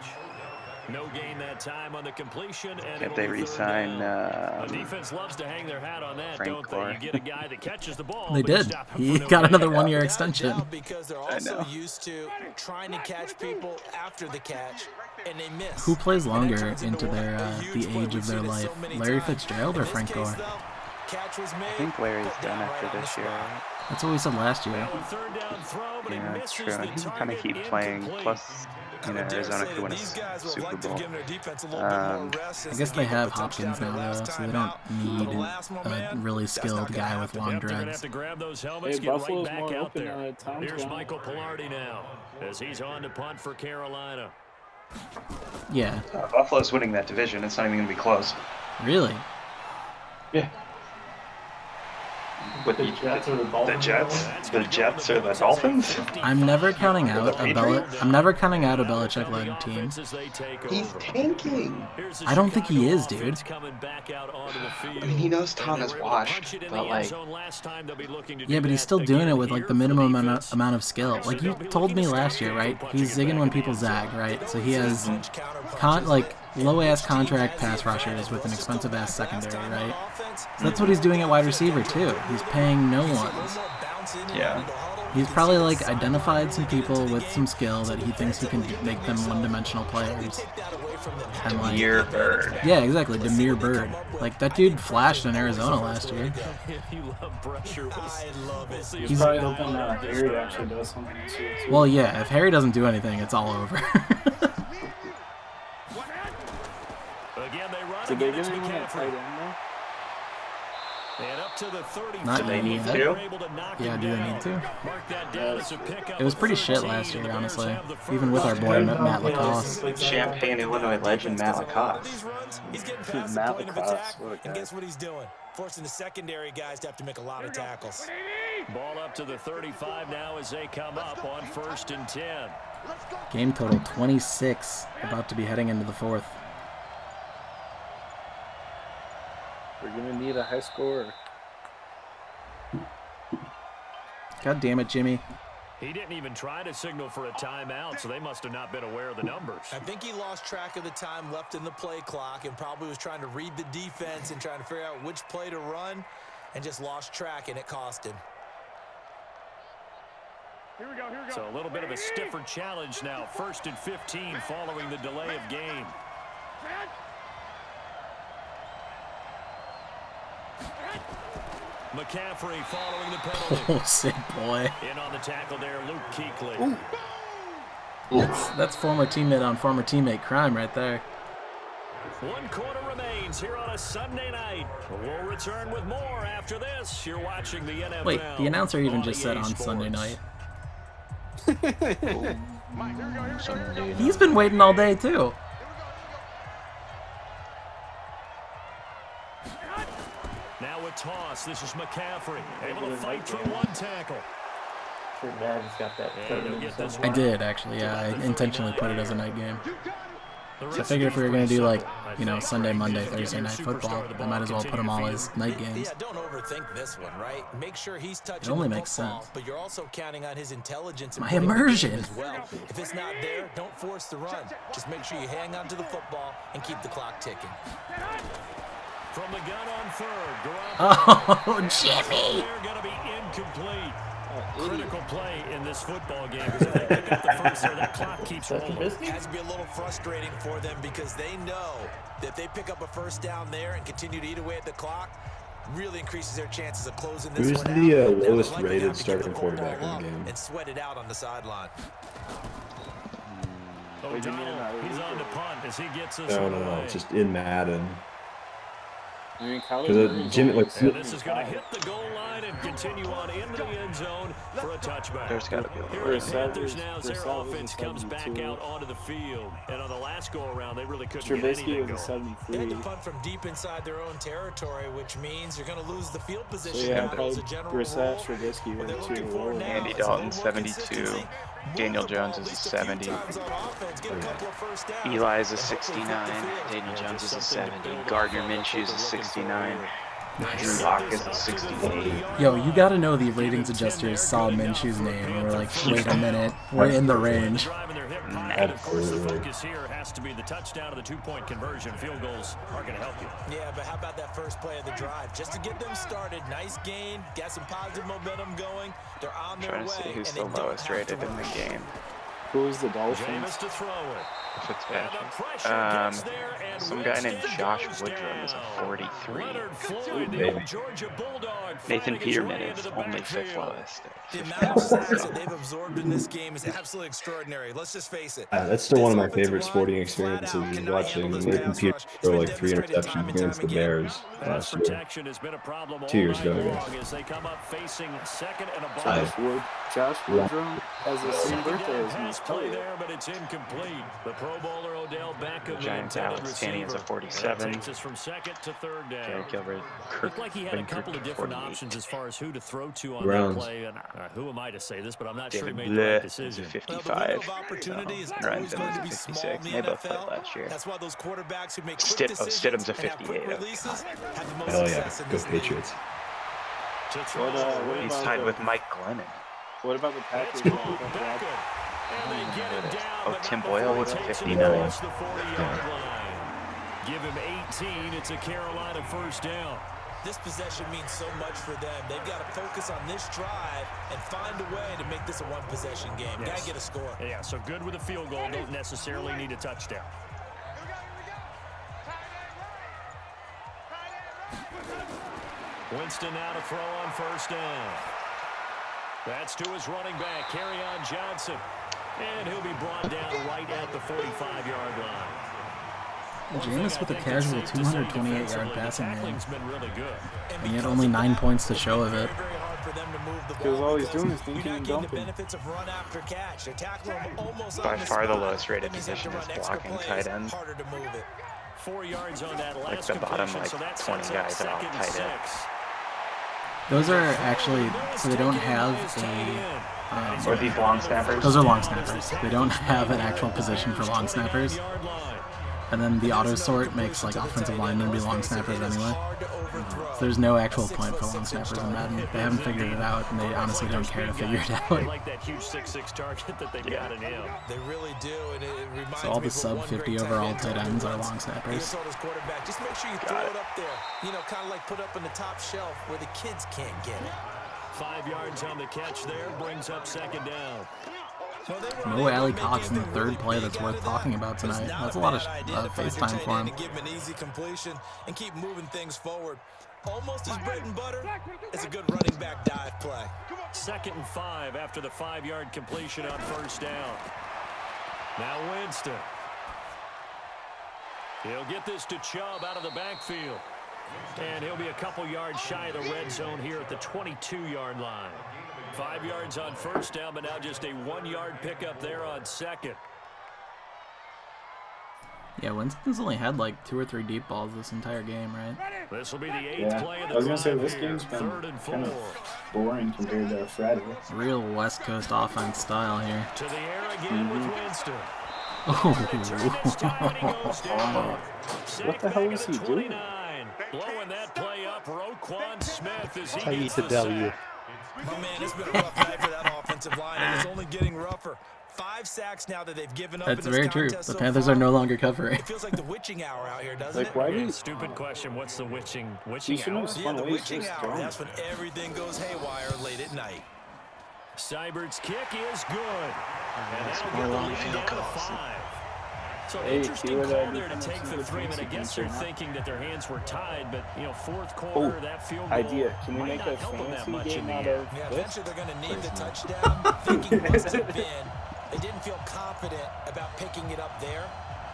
No gain that time on the completion. And
if they re-sign
the defense loves to hang their hat on that, don't they? You get a guy that catches the ball.
They did. He got another 1-year extension.
Because they're also used to trying to catch people after the catch, and they miss.
Who plays longer into their the age of their life, Larry Fitzgerald or Frank Gore?
I think Larry's done after this year.
That's what we said last year.
Yeah, that's true. He can kind of keep playing. Plus, you know, Arizona could win a Super Bowl.
I guess they have Hopkins now, though, so they don't need a really skilled guy with long dreads.
Hey, Buffalo's more open than Tom's
Here's
gone.
Michael Pilardi now as he's on to punt for Carolina.
Yeah.
Buffalo's winning that division. It's not even going to be close.
Really?
Yeah. With
The Jets or the Dolphins?
The Jets or the Dolphins?
I'm never counting out a Belichick-led team.
He's tanking.
I don't think he is, dude.
I mean, he knows Tom is washed, but like,
Yeah, but he's still doing it with like the minimum amount of skill. Like you told me last year, right? He's zigging when people zag, right? So he has low-ass contract pass rushers with an expensive-ass secondary, right? So that's what he's doing at wide receiver too. He's paying no ones.
yeah.
He's probably like identified some people with some skill that he thinks he can make them one-dimensional players. And like,
Demir Bird.
Yeah, exactly, Demir Bird. Like that dude flashed in Arizona last year.
He's probably hoping Harry actually does something this year.
Well, yeah, if Harry doesn't do anything, it's all over.
Did they give anyone a tight end though?
And up to the 30.
Not
they need
yet.
to.
Yeah, do they need to?
Mark that down as a pickup.
It was pretty shit last year, honestly. Even with our boy Matt Lacoste.
Champaign, Illinois legend Matt Lacoste.
He's getting past
Matt
the point of
Lacoste,
attack,
what a guy.
and guess what he's doing? Forcing the secondary guys to have to make a lot of tackles.
Ball up to the 35 now as they come up on 1st and 10.
Game total 26, about to be heading into the 4th.
We're gonna need a high score.
God damn it, Jimmy.
He didn't even try to signal for a timeout, so they must have not been aware of the numbers.
I think he lost track of the time left in the play clock and probably was trying to read the defense and trying to figure out which play to run and just lost track, and it cost him.
Here we go. So a little bit of a stiffer challenge now. 1st and 15 following the delay of game. McCaffrey following the penalty.
Oh, sick boy.
In on the tackle there, Luke Kuechly.
That's former teammate on former teammate crime right there.
1 quarter remains here on a Sunday night. We'll return with more after this. You're watching the NFL.
Wait, the announcer even just said on Sunday night. He's been waiting all day too.
Now a toss. This is McCaffrey. Able to fight through 1 tackle.
Sure, Madden's got that.
I did actually. Yeah, I intentionally put it as a night game. So I figured if we were going to do like, you know, Sunday, Monday, Thursday night football, I might as well put them all as night games.
Yeah, don't overthink this one, right? Make sure he's touching
it only
the
makes
football,
sense.
but you're also counting on his intelligence and
My immersion.
as well. If it's not there, don't force the run. Just make sure you hang on to the football and keep the clock ticking.
From the gun on third,
oh, Jimmy!
They're going to be incomplete. Critical play in this football game because if they pick up the first there, that clock keeps rolling.
It has to be a little frustrating for them because they know that if they pick up a first down there and continue to eat away at the clock, really increases their chances of closing this
Who's
one out.
the lowest rated starting quarterback in the game?
And sweat it out on the sideline.
O'Donnell, he's on to punt as he gets us
No, it's just in Madden.
I mean,
Because Jimmy, like,
and this is going to hit the goal line and continue on into the end zone for a touchback.
There's got to be a
Here
little
the Panthers now as their offense comes back out onto the field. And on the last go-around, they really couldn't get anything going.
They had to punt from deep inside their own territory, which means you're going to lose the field position.
Yeah,
as a general rule.
Trubisky
Andy Dalton 72. Daniel Jones is a 70. Eli is a 69. Daniel Jones is a 70. Gardner Minshew is a 69. Drew Lock is a 68.
Yo, you gotta know the ratings adjusters saw Minshew's name and were like, wait a minute, we're in the range.
And of course, the focus here has to be the touchdown of the 2-point conversion. Field goals are going to help you.
Yeah, but how about that first play of the drive? Just to get them started. Nice gain. Got some positive momentum going. They're on their way.
Trying to see who's the lowest rated in the game.
Who's the Dolphins?
To throw it.
Fitzpatrick. Some guy named Josh Woodrum is a 43. Nathan Peterman is only 5th lowest.
The amount of sacks that they've absorbed in this game is absolutely extraordinary. Let's just face it.
That's still one of my favorite sporting experiences is watching Nathan Peterman throw like 3 interceptions against the Bears last year. 2 years ago, I guess.
Josh Woodrum has the same birthday as me.
Play there, but it's incomplete. The Pro Bowler Odell Beckham,
Giants Alex Tanny is a 47.
Takes us from second to third down.
Jerry Gilbert,
Looked like he had a couple of different options as far as who to throw to on
Browns.
that play. And who am I to say this? But I'm not sure he
David
made the right
Bleh is a
decision.
55. Ryan Simmons is a 56. They both played last year.
That's why those quarterbacks who make
Stidham's a 58.
Hell yeah, go Patriots.
He's tied with Mike Glennon.
What about the Packers?
Oh, Tim Boyle was a 59.
Give him 18. It's a Carolina first down.
This possession means so much for them. They've got to focus on this drive and find a way to make this a one-possession game.
Yes.
Got to get a score.
Yeah, so good with a field goal. Don't necessarily need a touchdown. Winston now to throw on first down. That's to his running back, Kerryon Johnson. And he'll be brought down right at the 45-yard line.
Jameis with a casual 228-yard passing game.
Really good.
And he had only 9 points to show of it.
Because all he's doing is thinking and dumping.
By far the lowest rated position is blocking tight end.
4 yards on that
Like
last
the bottom
completion,
like
so
20 guys are all tight end.
Those are actually, so they don't have a...
Or these long snappers?
Those are long snappers. They don't have an actual position for long snappers. And then the auto sort makes like offensive linemen be long snappers anyway. So there's no actual point for long snappers in Madden. They haven't figured it out, and they honestly don't care to figure it out.
They like that huge 6'6" target that they've got in him.
They really do, and it reminds
So all
me
the
of
sub
one
50
great
overall
tight
tight
end
ends are long snappers.
told his quarterback, just make sure you throw it up there. You know, kind of like put up in the top shelf where the kids can't get it.
5 yards on the catch there, brings up second down.
No Allie Cox in the third play that's worth talking about tonight. That's a lot of FaceTime for him.
Give him an easy completion and keep moving things forward. almost his bread and butter is a good running back dive play.
2nd and 5 after the 5-yard completion on 1st down. Now Winston. He'll get this to Chubb out of the backfield. And he'll be a couple yards shy of the red zone here at the 22-yard line. 5 yards on 1st down, but now just a 1-yard pickup there on 2nd.
Yeah, Winston's only had like 2 or 3 deep balls this entire game, right?
This will be the 8th play of the
I was gonna say
drive
this
here.
game's been
3rd and 4.
kind of boring compared to Friday.
Real West Coast offense style here.
To the air again with Winston.
Oh.
What the hell is he doing?
Blowing that play up, Roquan Smith as
How
he
you
gets
the
the
W.
sack.
Oh, man, it's been a rough night for that offensive line, and it's only getting rougher. 5 sacks now that they've given up
That's
in this
very true.
contest
The
so
Panthers
far.
are no longer covering.
It feels like the witching hour out here, doesn't
Like,
it?
why do you...
Stupid question. What's the witching
You
hour?
shouldn't have spun
Yeah, the
away
witching
so
hour.
strong.
That's when everything goes haywire late at night.
Seibert's kick is good. And that'll
more
get the
long
lead
field
down to
goals.
5. So
Hey,
interesting
see what
call
that
there to
defense
take
is
the
with
3, but I guess they're
defense, huh?
thinking that their hands were tied. But, you know, 4th
Oh,
quarter, that field goal
idea. Can we
might
make
not
a
help them that
fantasy
much in
game
the
out
end.
of
Yeah,
this?
eventually they're going to need the touchdown. Thinking must have been they didn't feel confident about picking it up there.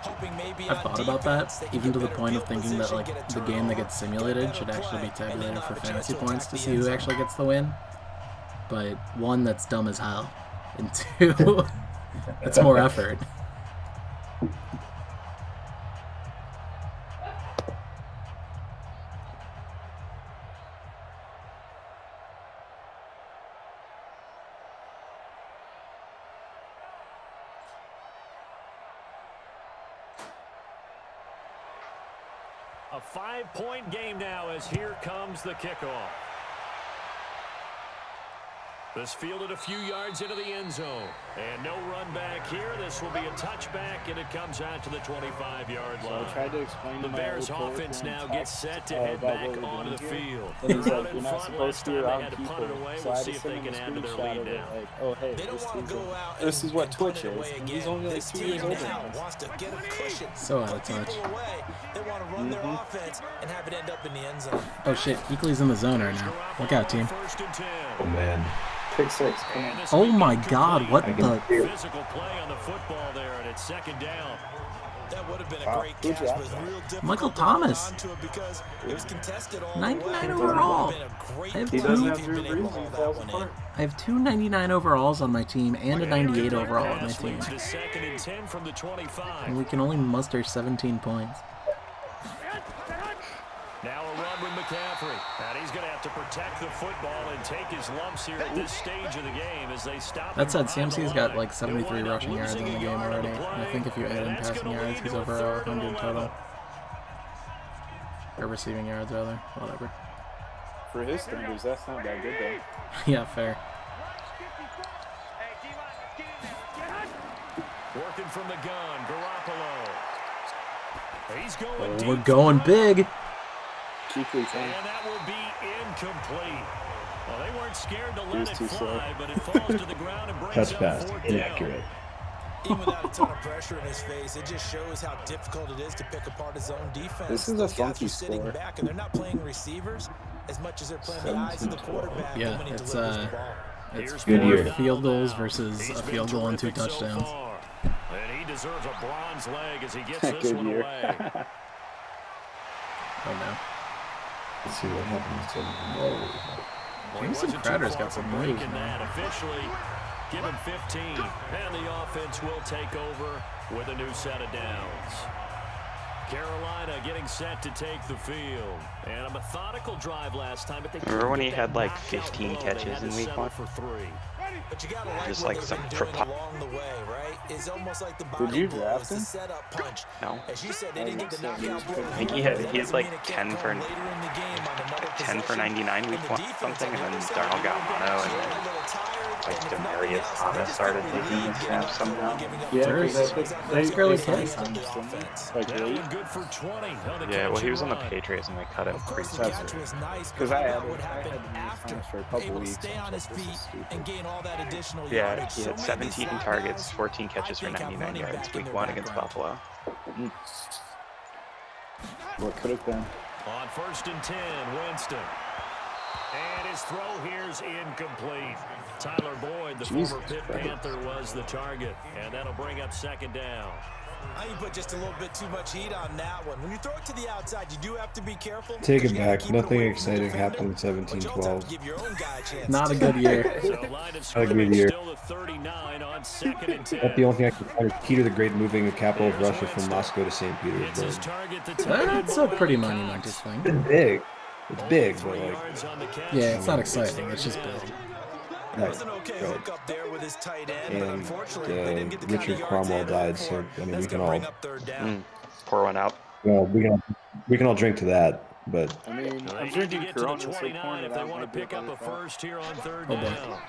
Hoping maybe
I've
on
thought about
defense,
that,
they can
even
get
to the
better
point of
field
thinking that
position,
like
get a
the game that
turnover,
gets simulated
get a
should
better
actually be
play, and then
tabulated
they'll
for
have a chance
fantasy
to
points
attack
to
the
see
end
who
zone.
actually gets the win. But 1, that's dumb as hell, and 2, it's more effort.
A 5-point game now as here comes the kickoff. This fielded a few yards into the end zone. And no run back here. This will be a touchback, and it comes out to the 25-yard
So
line.
I tried to explain
The
to my
Bears
old
offense now
coworker
gets set to
and
head
talk,
back
about what we're
onto the
doing here.
field.
And he's
They're out
like,
in
you're not
front
supposed
last
to be
time. They
around
had to
people.
punt it away.
So
We'll
I
see
just
if they
sent
can
him a
add to their
screenshot
lead
of it,
now.
like, oh hey,
They don't
this
want to go out
this is
and
what
punt
Twitch
it
is.
away
And
again.
he's only like
This
2 years
team
older
now
than us.
wants to get a cushion,
So out of
put people
touch.
away. They want to run their offense and have it end up in the end zone.
Oh shit, Kuechly's in the zone right now. Look out, team.
Oh man.
Pick 6. Come on.
Oh my god, what the...
Physical play on the football there, and it's 2nd down.
That would have been a
Wow.
great
Who
catch,
dropped
but it's
that?
real difficult
Michael
to hold
Thomas.
on to it because it was contested all
99
the way.
overall.
It would have been a great
I have
He
play
doesn't
if
have
he'd
Drew
been able
Brees.
to
He
haul
falls
that one in.
apart.
I have 2 99 overalls on my team and a 98 overall on my
Pass
team.
leads to 2nd and 10 from the 25.
And we can only muster 17 points.
Now a run with McCaffrey. And he's going to have to protect the football and take his lumps here at this stage of the game as they stop.
That said,
him behind
CMC's
the
got
line.
like 73
He'll wind up
rushing yards on
losing
the
a
game
yard on
already.
the
And I
play,
think if you add in
and that's
passing
gonna
yards,
lead
he's
to a
over
3rd and
100 total.
11.
Or receiving yards, rather. Whatever.
For his standards, that's not that good though.
Yeah, fair.
Working from the gun, Garoppolo. He's going
Oh,
deep.
we're going big.
Kuechly
And that will be incomplete. Well, they weren't scared to
He
let
was
it
too slow.
fly, but it falls to the ground and brings
Touch
up
pass,
4th
inaccurate.
Even without a ton of pressure in his face, it just shows how difficult it is to pick apart his own defense.
This is a
Those guys
funky
are sitting
score.
back, and they're not playing receivers as much as they're playing the eyes of the quarterback
Yeah,
when he
it's
delivers the ball.
it's
Good
4
year.
field goals versus
He's
a
been
field goal and 2
terrific so
touchdowns.
far. And he deserves a bronze leg as he gets this
Good
one
year.
away.
Oh no.
Let's see what happens.
Well, he
Jameson
wasn't too
Crowder's
far
got some
from
moves,
breaking
man.
that. Officially, give him 15. And the offense will take over with a new set of downs. Carolina getting set to take the field. And a methodical drive last time, but they
Remember when he
couldn't
had
get
like
that
15
knockout low. They
catches
had
in
to
week
settle
1?
for 3.
But you gotta like
Just
what
like
they've
some
been doing along the way, right? It's almost like the body
you
blow
draft
is the
him?
setup punch.
No.
As you said, they didn't get the
I
knockout blow.
I think he had like 10 for 99 week 1 something, and then Darnold got mono, and then like Demarius Thomas started taking the snaps somehow.
Yeah,
First,
they
Curly
they
Kid.
signed him, didn't they? Like
That
late.
one good for 20. On the
Yeah, well,
catch
he was on
and
the
run.
Patriots, and they cut him
Of
pretty
course, the
soon.
catch was nice,
Because
but
I
how
had
about what happened
him
after?
for a couple
Able to
weeks.
stay
I
on
was
his
like, this is
feet
stupid.
and gain all that additional
Yeah,
yardage.
he
So
had
maybe
17
slot
targets,
guys,
14 catches
I
for
think, have
99
running
yards,
back in
week
their
1 against
background.
Buffalo.
What could have been?
On 1st and 10, Winston. And his throw here's incomplete. Tyler Boyd, the former Pitt Panther, was the target. And that'll bring up 2nd down.
I think you put just a little bit too much heat on that one. When you throw it to the outside, you do have to be careful.
Take it back. Nothing exciting happened in 17-12.
Not a good year.
Not a good year. That's the only thing I can find is Peter the Great moving the capital of Russia from Moscow to St. Petersburg.
That's a pretty monumentous thing.
It's big. It's big, but like...
Yeah, it's not exciting. It's just big.
Right. And Richard Cromwell died, so I mean we can all
pour one out.
Well, we can all drink to that, but
I mean, I'm drinking Corona, so pouring it out. If they want to pick up a first here on 3rd down.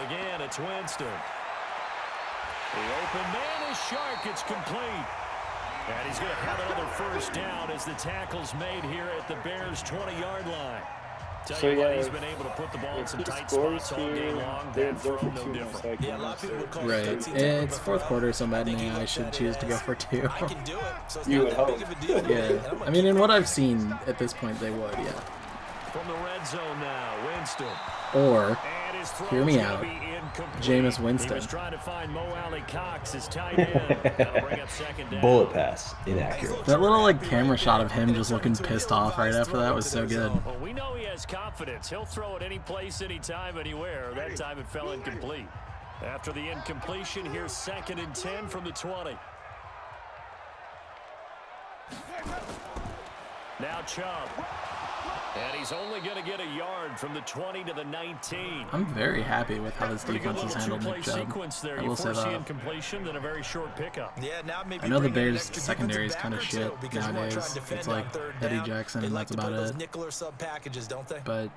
Again, it's Winston. The open man is Shark. It's complete. And he's going to have another 1st down as the tackle's made here at the Bears' 20-yard line.
So yeah,
he's been able to put the ball in some tight spots all game long. That throw no different.
Yeah, a lot of people would call
Right. It's 4th quarter, so Madden AI should choose to go for 2.
I can do it. So it's
You
not
would
that
hope.
big of a deal.
Yeah. I mean, in what I've seen at this point, they would, yeah.
From the red zone now, Winston.
Or,
And his throw's
hear me
gonna
out,
be incomplete.
Jameis
He
Winston.
was trying to find Mo Alley Cox, his tight end. That'll bring up 2nd down.
bullet pass, inaccurate.
That little like camera shot of him just looking pissed off right after that was so good.
Well, we know he has confidence. He'll throw it any place, anytime, anywhere. That time it fell incomplete. After the incompletion, here's 2nd and 10 from the 20. Now Chubb. And he's only going to get a yard from the 20 to the 19.
I'm very happy with how this defense has handled Nick Chubb.
There.
I
You
will say
force the
that.
incompletion, then a very short pickup.
Yeah, now maybe
I know the
bring in an
Bears'
extra
secondary is
defensive
kind of
back or
shit
two, because you want to try
nowadays.
and defend
It's
on
like
3rd
Eddie
down.
Jackson,
They
and
like
that's
to play
about
those
it.
nickel or sub packages, don't they?
But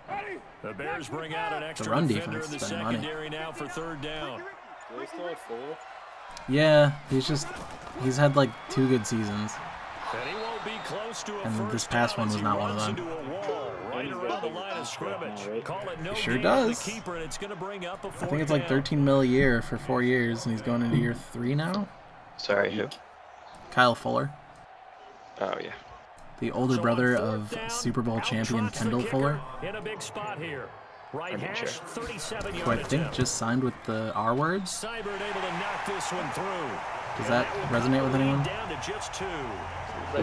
The Bears bring out an extra
run
defender
defense
in the
spend money.
secondary now for 3rd down.
Do they still have 4?
yeah, he's had like 2 good seasons.
And he won't be close to a
And
first
this past
down
one
as
was
he
not one of
runs
them.
into a wall right around the line of scrimmage. Call it no
Sure
gain on
does.
the keeper, and it's going to bring up a
I
4th
think it's like
down.
13 mil a year for 4 years, and he's going into year 3 now.
Sorry, who?
Kyle Fuller,
Oh, yeah.
the older brother of Super Bowl champion Kendall Fuller,
In a big spot here. Right
I'm not
hash,
sure.
37-yard
who I think
attempt.
just signed with the R words.
Seibert able to knock this one through.
Does that resonate with anyone?
Down to just 2.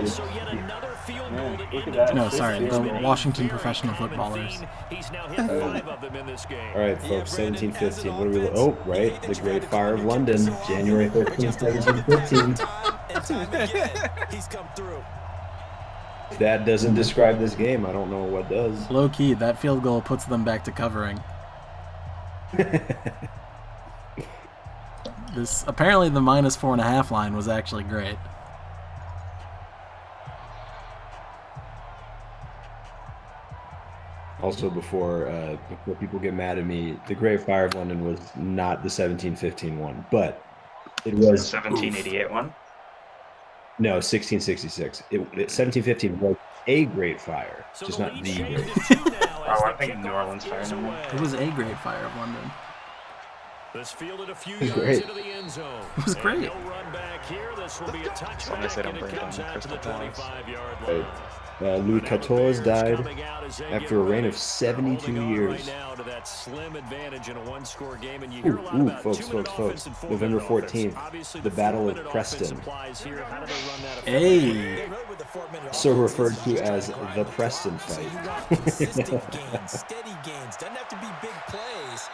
So yet another field goal to
look
end
at
the
that.
No, sorry, the
drive.
Washington
Very
professional
common
footballers.
theme. He's now hit 5 of them in this game.
All right, folks, 17-15. What do we? Oh, right, the Great Fire of London, January 13th, 1715.
And time again, he's come through.
If that doesn't describe this game, I don't know what does.
Low key, that field goal puts them back to covering. This apparently the -4.5 line was actually great.
Also, before people get mad at me, the Great Fire of London was not the 1715 one, but it was
1788 one?
No, 1666. 1715 was a Great Fire, just not the Great.
Oh, I think New Orleans Fire.
It was a Great Fire of London.
This fielded a few
It was
yards
great.
into the end zone.
It was great.
No run back here. This will be a
long as they
touchback,
don't
and
bring
it
down
comes
the
out to the
Crystal Palace.
25-yard line.
Louis XIV died after a reign of 72 years.
Right now to that slim advantage in a one-score game, and you hear a lot
Ooh,
about
folks,
2-minute
folks,
offense
folks.
and 4-minute
November
offense.
14th,
Obviously,
the Battle of
4-minute
Preston.
offense applies here. How do they run that
Hey,
Also referred to as the Preston fight.
Consistent gains, steady gains. Doesn't have to be big plays,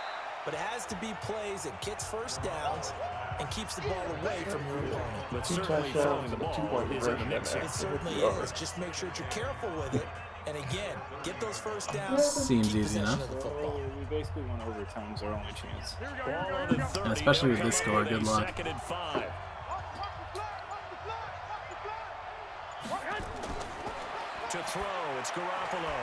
but it has to be plays that gets first downs and keeps the ball away from your opponent.
But certainly throwing the ball is in the mix here.
It certainly is. Just make sure that you're careful with it. And again, get those first downs.
Seems
keep
easy
possession
enough.
of the football.
We basically went overtime is our only chance.
Ball on the 30.
And especially with this score, good luck.
2nd and 5. To throw, it's Garoppolo.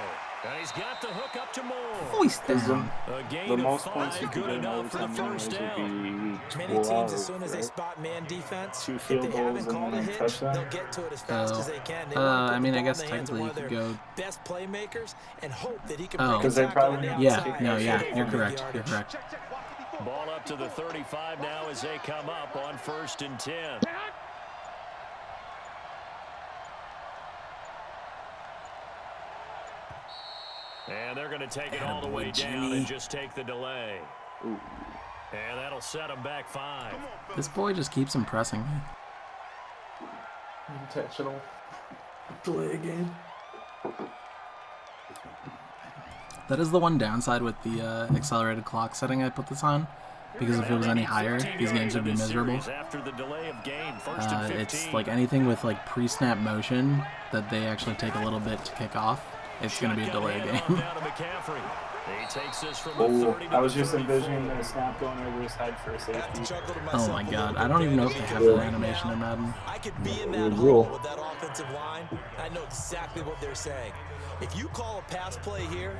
And he's got the hook up to Moore.
Voice down.
A gain
The
of
most
5,
points you could
good
get in
enough for the
overtime
first
anyways
down.
would be
Many
12
teams, as
hours,
soon as they
right?
spot man defense,
2
if
field
they
goals
haven't
and
called a
then
hitch,
touchdown.
they'll get to it as fast as they can. They
I
want to put
mean,
the
I
ball
guess
in the hands of
technically
one
you
of
could
their
go.
best playmakers and hope that he can
Oh.
break
Because
a
they
tackle on
probably
the
need
Yeah,
outside.
no, yeah,
Short
you're
of
correct.
yardage.
You're correct.
Ball up to the 35 now as they come up on 1st and 10. And they're going to take it all the way down and just take the delay. Ooh. And that'll set them back 5.
This boy just keeps impressing me.
Intentional delay game.
That is the one downside with the accelerated clock setting I put this on. Because if it was any higher, these games would be miserable. It's like anything with like pre-snap motion that they actually take a little bit to kick off. It's going to be a delay game.
Oh, I was just envisioning the snap going over his head for a safety.
Oh my god, I don't even know if they have that animation in Madden.
I could be in that hole with that offensive line. I know exactly what they're saying. If you call a pass play here,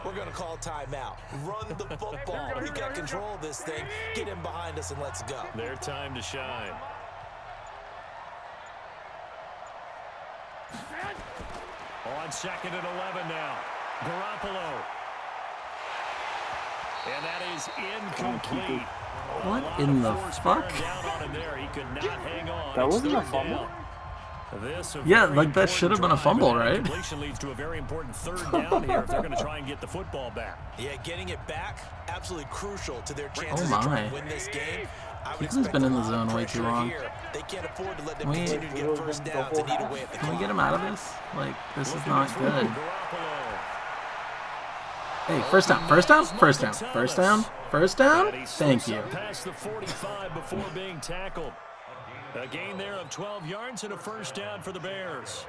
we're going to call timeout. Run the football. We got control of this thing. Get him behind us and let's go.
Their time to shine. On 2nd and 11 now. Garoppolo. And that is incomplete.
What in the fuck?
That wasn't a fumble.
Yeah, like that should have been a fumble, right?
Completion leads to a very important 3rd down here if they're going to try and get the football back.
Yeah, getting it back, absolutely crucial to their chances
to
try and win this game.
He's been in the zone way too long.
They can't afford to let them continue to get first downs and eat away at the
Can we get him out of this? Like, this is not good. Hey, first down, first down, first down, first down, first down. Thank you.
Past the 45 before being tackled. A gain there of 12 yards and a first down for the Bears.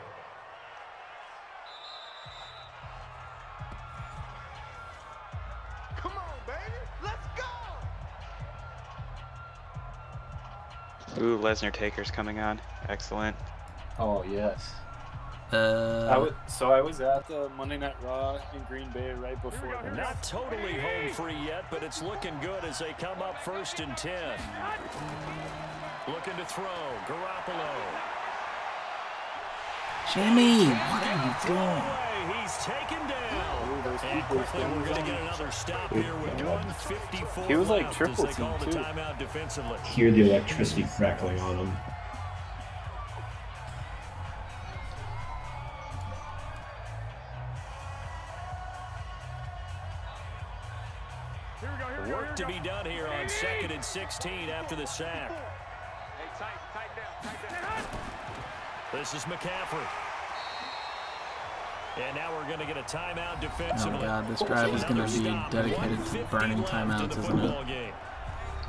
Come on, baby. Let's go.
Ooh, Lesnar Taker's coming on. Excellent.
Oh, yes.
So I was at the Monday Night Raw in Green Bay right before this.
Not totally home free yet, but it's looking good as they come up 1st and 10. Looking to throw. Garoppolo.
Jimmy, what are you doing?
He's taken down. And quickly we're going to get another stop here with 1:54.
He was like
left
triple
as they call the
team, too.
timeout defensively.
Hear the electricity crackling on him.
Work to be done here on 2nd and 16 after the sack. This is McCaffrey. And now we're going to get a timeout defensively.
Oh god, this drive is going to be dedicated to burning timeouts, isn't it?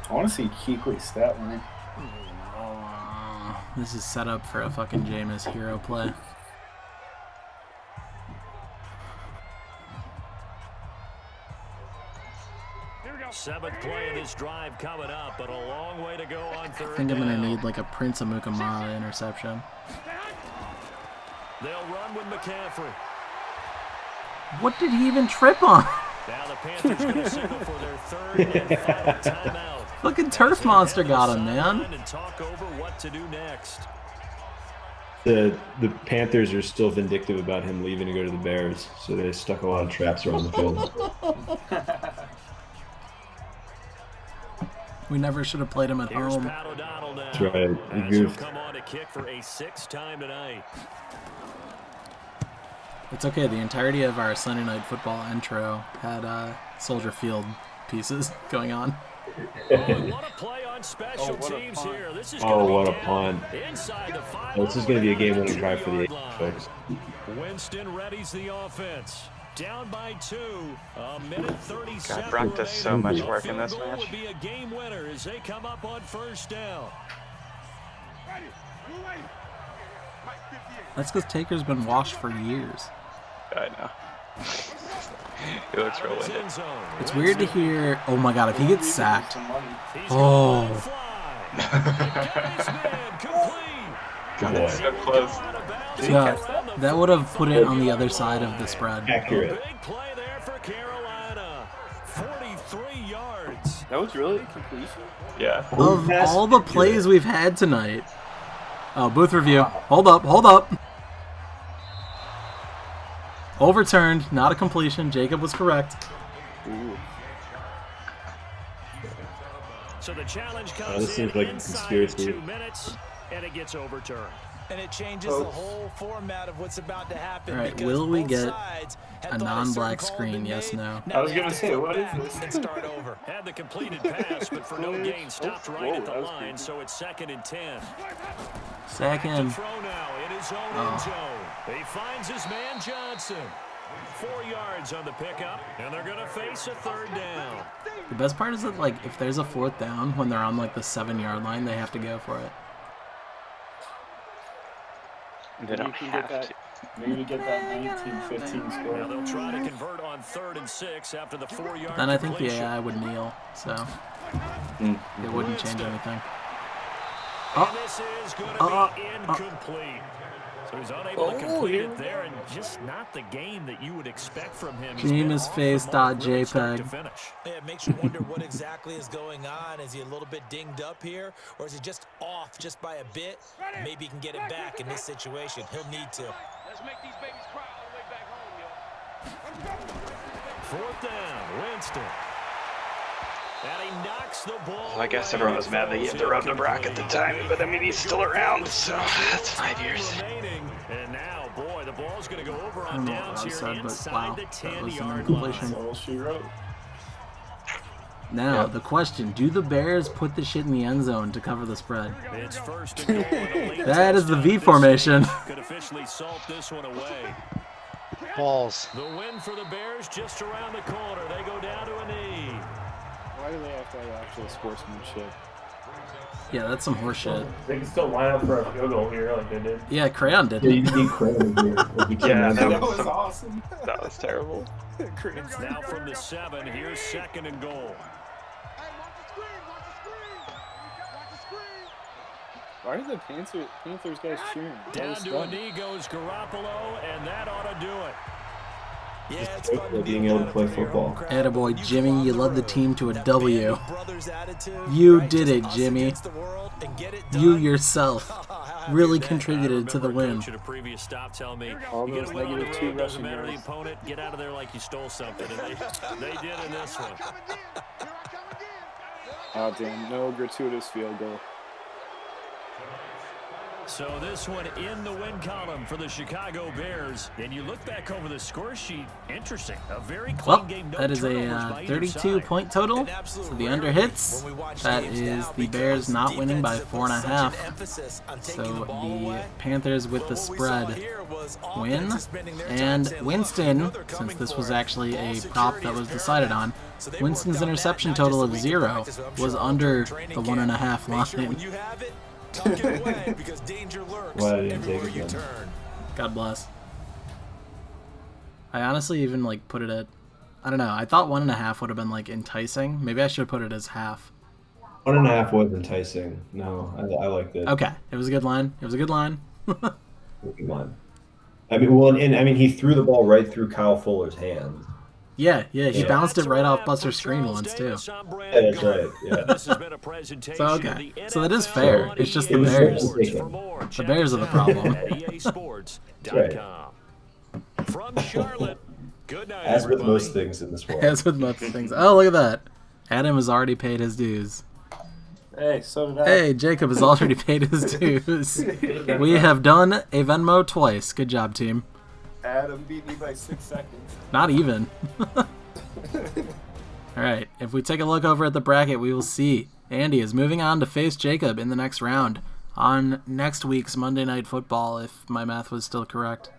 I want to see Kuechly's stat line.
This is set up for a fucking Jameis hero play.
Seventh play of this drive coming up, but a long way to go on 3rd down.
I think I'm going to need like a Prince Amukamara interception.
They'll run with McCaffrey.
What did he even trip on?
Now the Panthers going to signal for their 3rd and final timeout.
Fucking turf monster got him, man.
And talk over what to do next.
The Panthers are still vindictive about him leaving to go to the Bears, so they stuck a lot of traps around the field.
We never should have played him at home.
That's right. You goofed.
Come on to kick for a 6th time tonight.
It's okay. The entirety of our Sunday Night Football intro had Soldier Field pieces going on.
What a play on special teams here. This is
what a punt. This is going to be a game-winning drive for the folks.
Winston readies the offense. Down by 2. A minute 37.
God, Brock does so much work in this match.
Would be a game winner as they come up on 1st down.
That's because Taker's been washed for years.
I know. He looks real winded.
It's weird to hear. Oh my god, if he gets sacked. Oh.
God, so close.
Yeah, that would have put it on the other side of the spread.
Accurate.
Big play there for Carolina. 43 yards.
That was really a completion?
Yeah.
Of all the plays we've had tonight. Oh, booth review. Hold up, hold up. Overturned, not a completion. Jacob was correct.
Ooh.
So the challenge comes
this seems like a conspiracy.
2 minutes, and it gets overturned.
And it changes the whole format of what's about to happen.
All right, will we get a non-black screen? Yes, no.
I was gonna say, what is this?
And start over.
Had the completed pass, but for no gain, stopped right at the line, so it's 2nd and 10.
Second.
To throw now in his own end zone. He finds his man Johnson. 4 yards on the pickup, and they're going to face a 3rd down.
The best part is that, like, if there's a 4th down when they're on, like, the 7-yard line, they have to go for it.
They don't have to.
Maybe get that 19-15 score.
Now they'll try to convert on 3rd and 6 after the 4-yard
Then I think the
completion.
AI would kneel, so it wouldn't change anything.
And this is going to be incomplete. So he's unable to complete it there, and just not the game that you would expect from him.
JamesFace.jpg.
Yeah, it makes you wonder what exactly is going on. Is he a little bit dinged up here, or is he just off just by a bit? Maybe he can get it back in this situation. He'll need to.
Let's make these babies cry all the way back home, yo.
4th down, Winston. And he knocks the ball.
Well, I guess everyone was mad that he had to run the Brock at the time, but I mean, he's still around, so that's 5 years.
And now, boy, the ball's going to go over on downs here inside the
that was an
10-yard line.
incompletion.
All she wrote.
Now, the question, do the Bears put the shit in the end zone to cover the spread?
It's 1st and goal in the late
That is the V
touchdown.
formation.
Could officially salt this one away.
Balls.
The win for the Bears just around the corner. They go down to a knee.
Why do they have to have actual sportsmanship?
Yeah, that's some horse shit.
They can still line up for a field goal here like they did.
Yeah, Crayon did
Yeah,
it.
you need Crayon here.
Yeah,
That was awesome.
that was terrible.
It's now from the 7. Here's 2nd and goal.
Why are the Panthers guys cheering?
Down to a knee goes Garoppolo, and that ought to do it.
Yeah, it's fun to be
being able to play football.
Attaboy, Jimmy, you led the team to a W. You did it, Jimmy. You yourself really contributed to the win.
Coach at a previous stop tell me,
All
you
those
get a win on the
-2
road, doesn't
rushing
matter the
yards.
opponent, get out of there like you stole something, and they did in this one.
Oh, damn. No gratuitous field goal.
So this one in the win column for the Chicago Bears. And you look back over the score sheet, interesting. A very clean
Well,
game. No
that is
turnovers
a
by either
32-point total. So the under hits. That is the Bears not winning by 4.5. So the Panthers with the spread win. And Winston, since this was actually a prop that was decided on, Winston's interception total of 0 was under the 1.5 line.
Tuck it away because danger lurks
Why didn't
everywhere
take it
you
then?
turn.
God bless. I honestly even like put it at, I don't know, I thought 1.5 would have been like enticing. Maybe I should have put it as half.
1.5 was enticing. No, I liked it.
Okay, it was a good line. It was a good line.
Good line. I mean, well, and I mean, he threw the ball right through Kyle Fuller's hands.
Yeah, he
Yeah.
bounced it right off Buster's screen once too.
Yeah, that's right. Yeah.
So okay, so that is fair. It's just the Bears. The Bears are the problem.
From Charlotte. Good night,
As with
everybody.
most things in this world.
As with most things. Oh, look at that. Adam has already paid his dues.
Hey, so did I.
Hey, Jacob has already paid his dues. We have done a Venmo twice. Good job, team.
Adam beat me by 6 seconds.
Not even. Alright, if we take a look over at the bracket, we will see Andy is moving on to face Jacob in the next round on next week's Monday Night Football, if my math was still correct.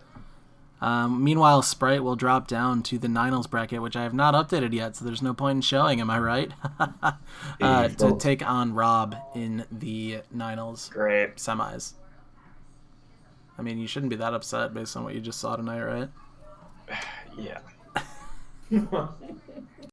Meanwhile, Sprite will drop down to the Niners bracket, which I have not updated yet, so there's no point in showing, am I right? To take on Rob in the Niners semis. I mean, you shouldn't be that upset based on what you just saw tonight, right?
Yeah.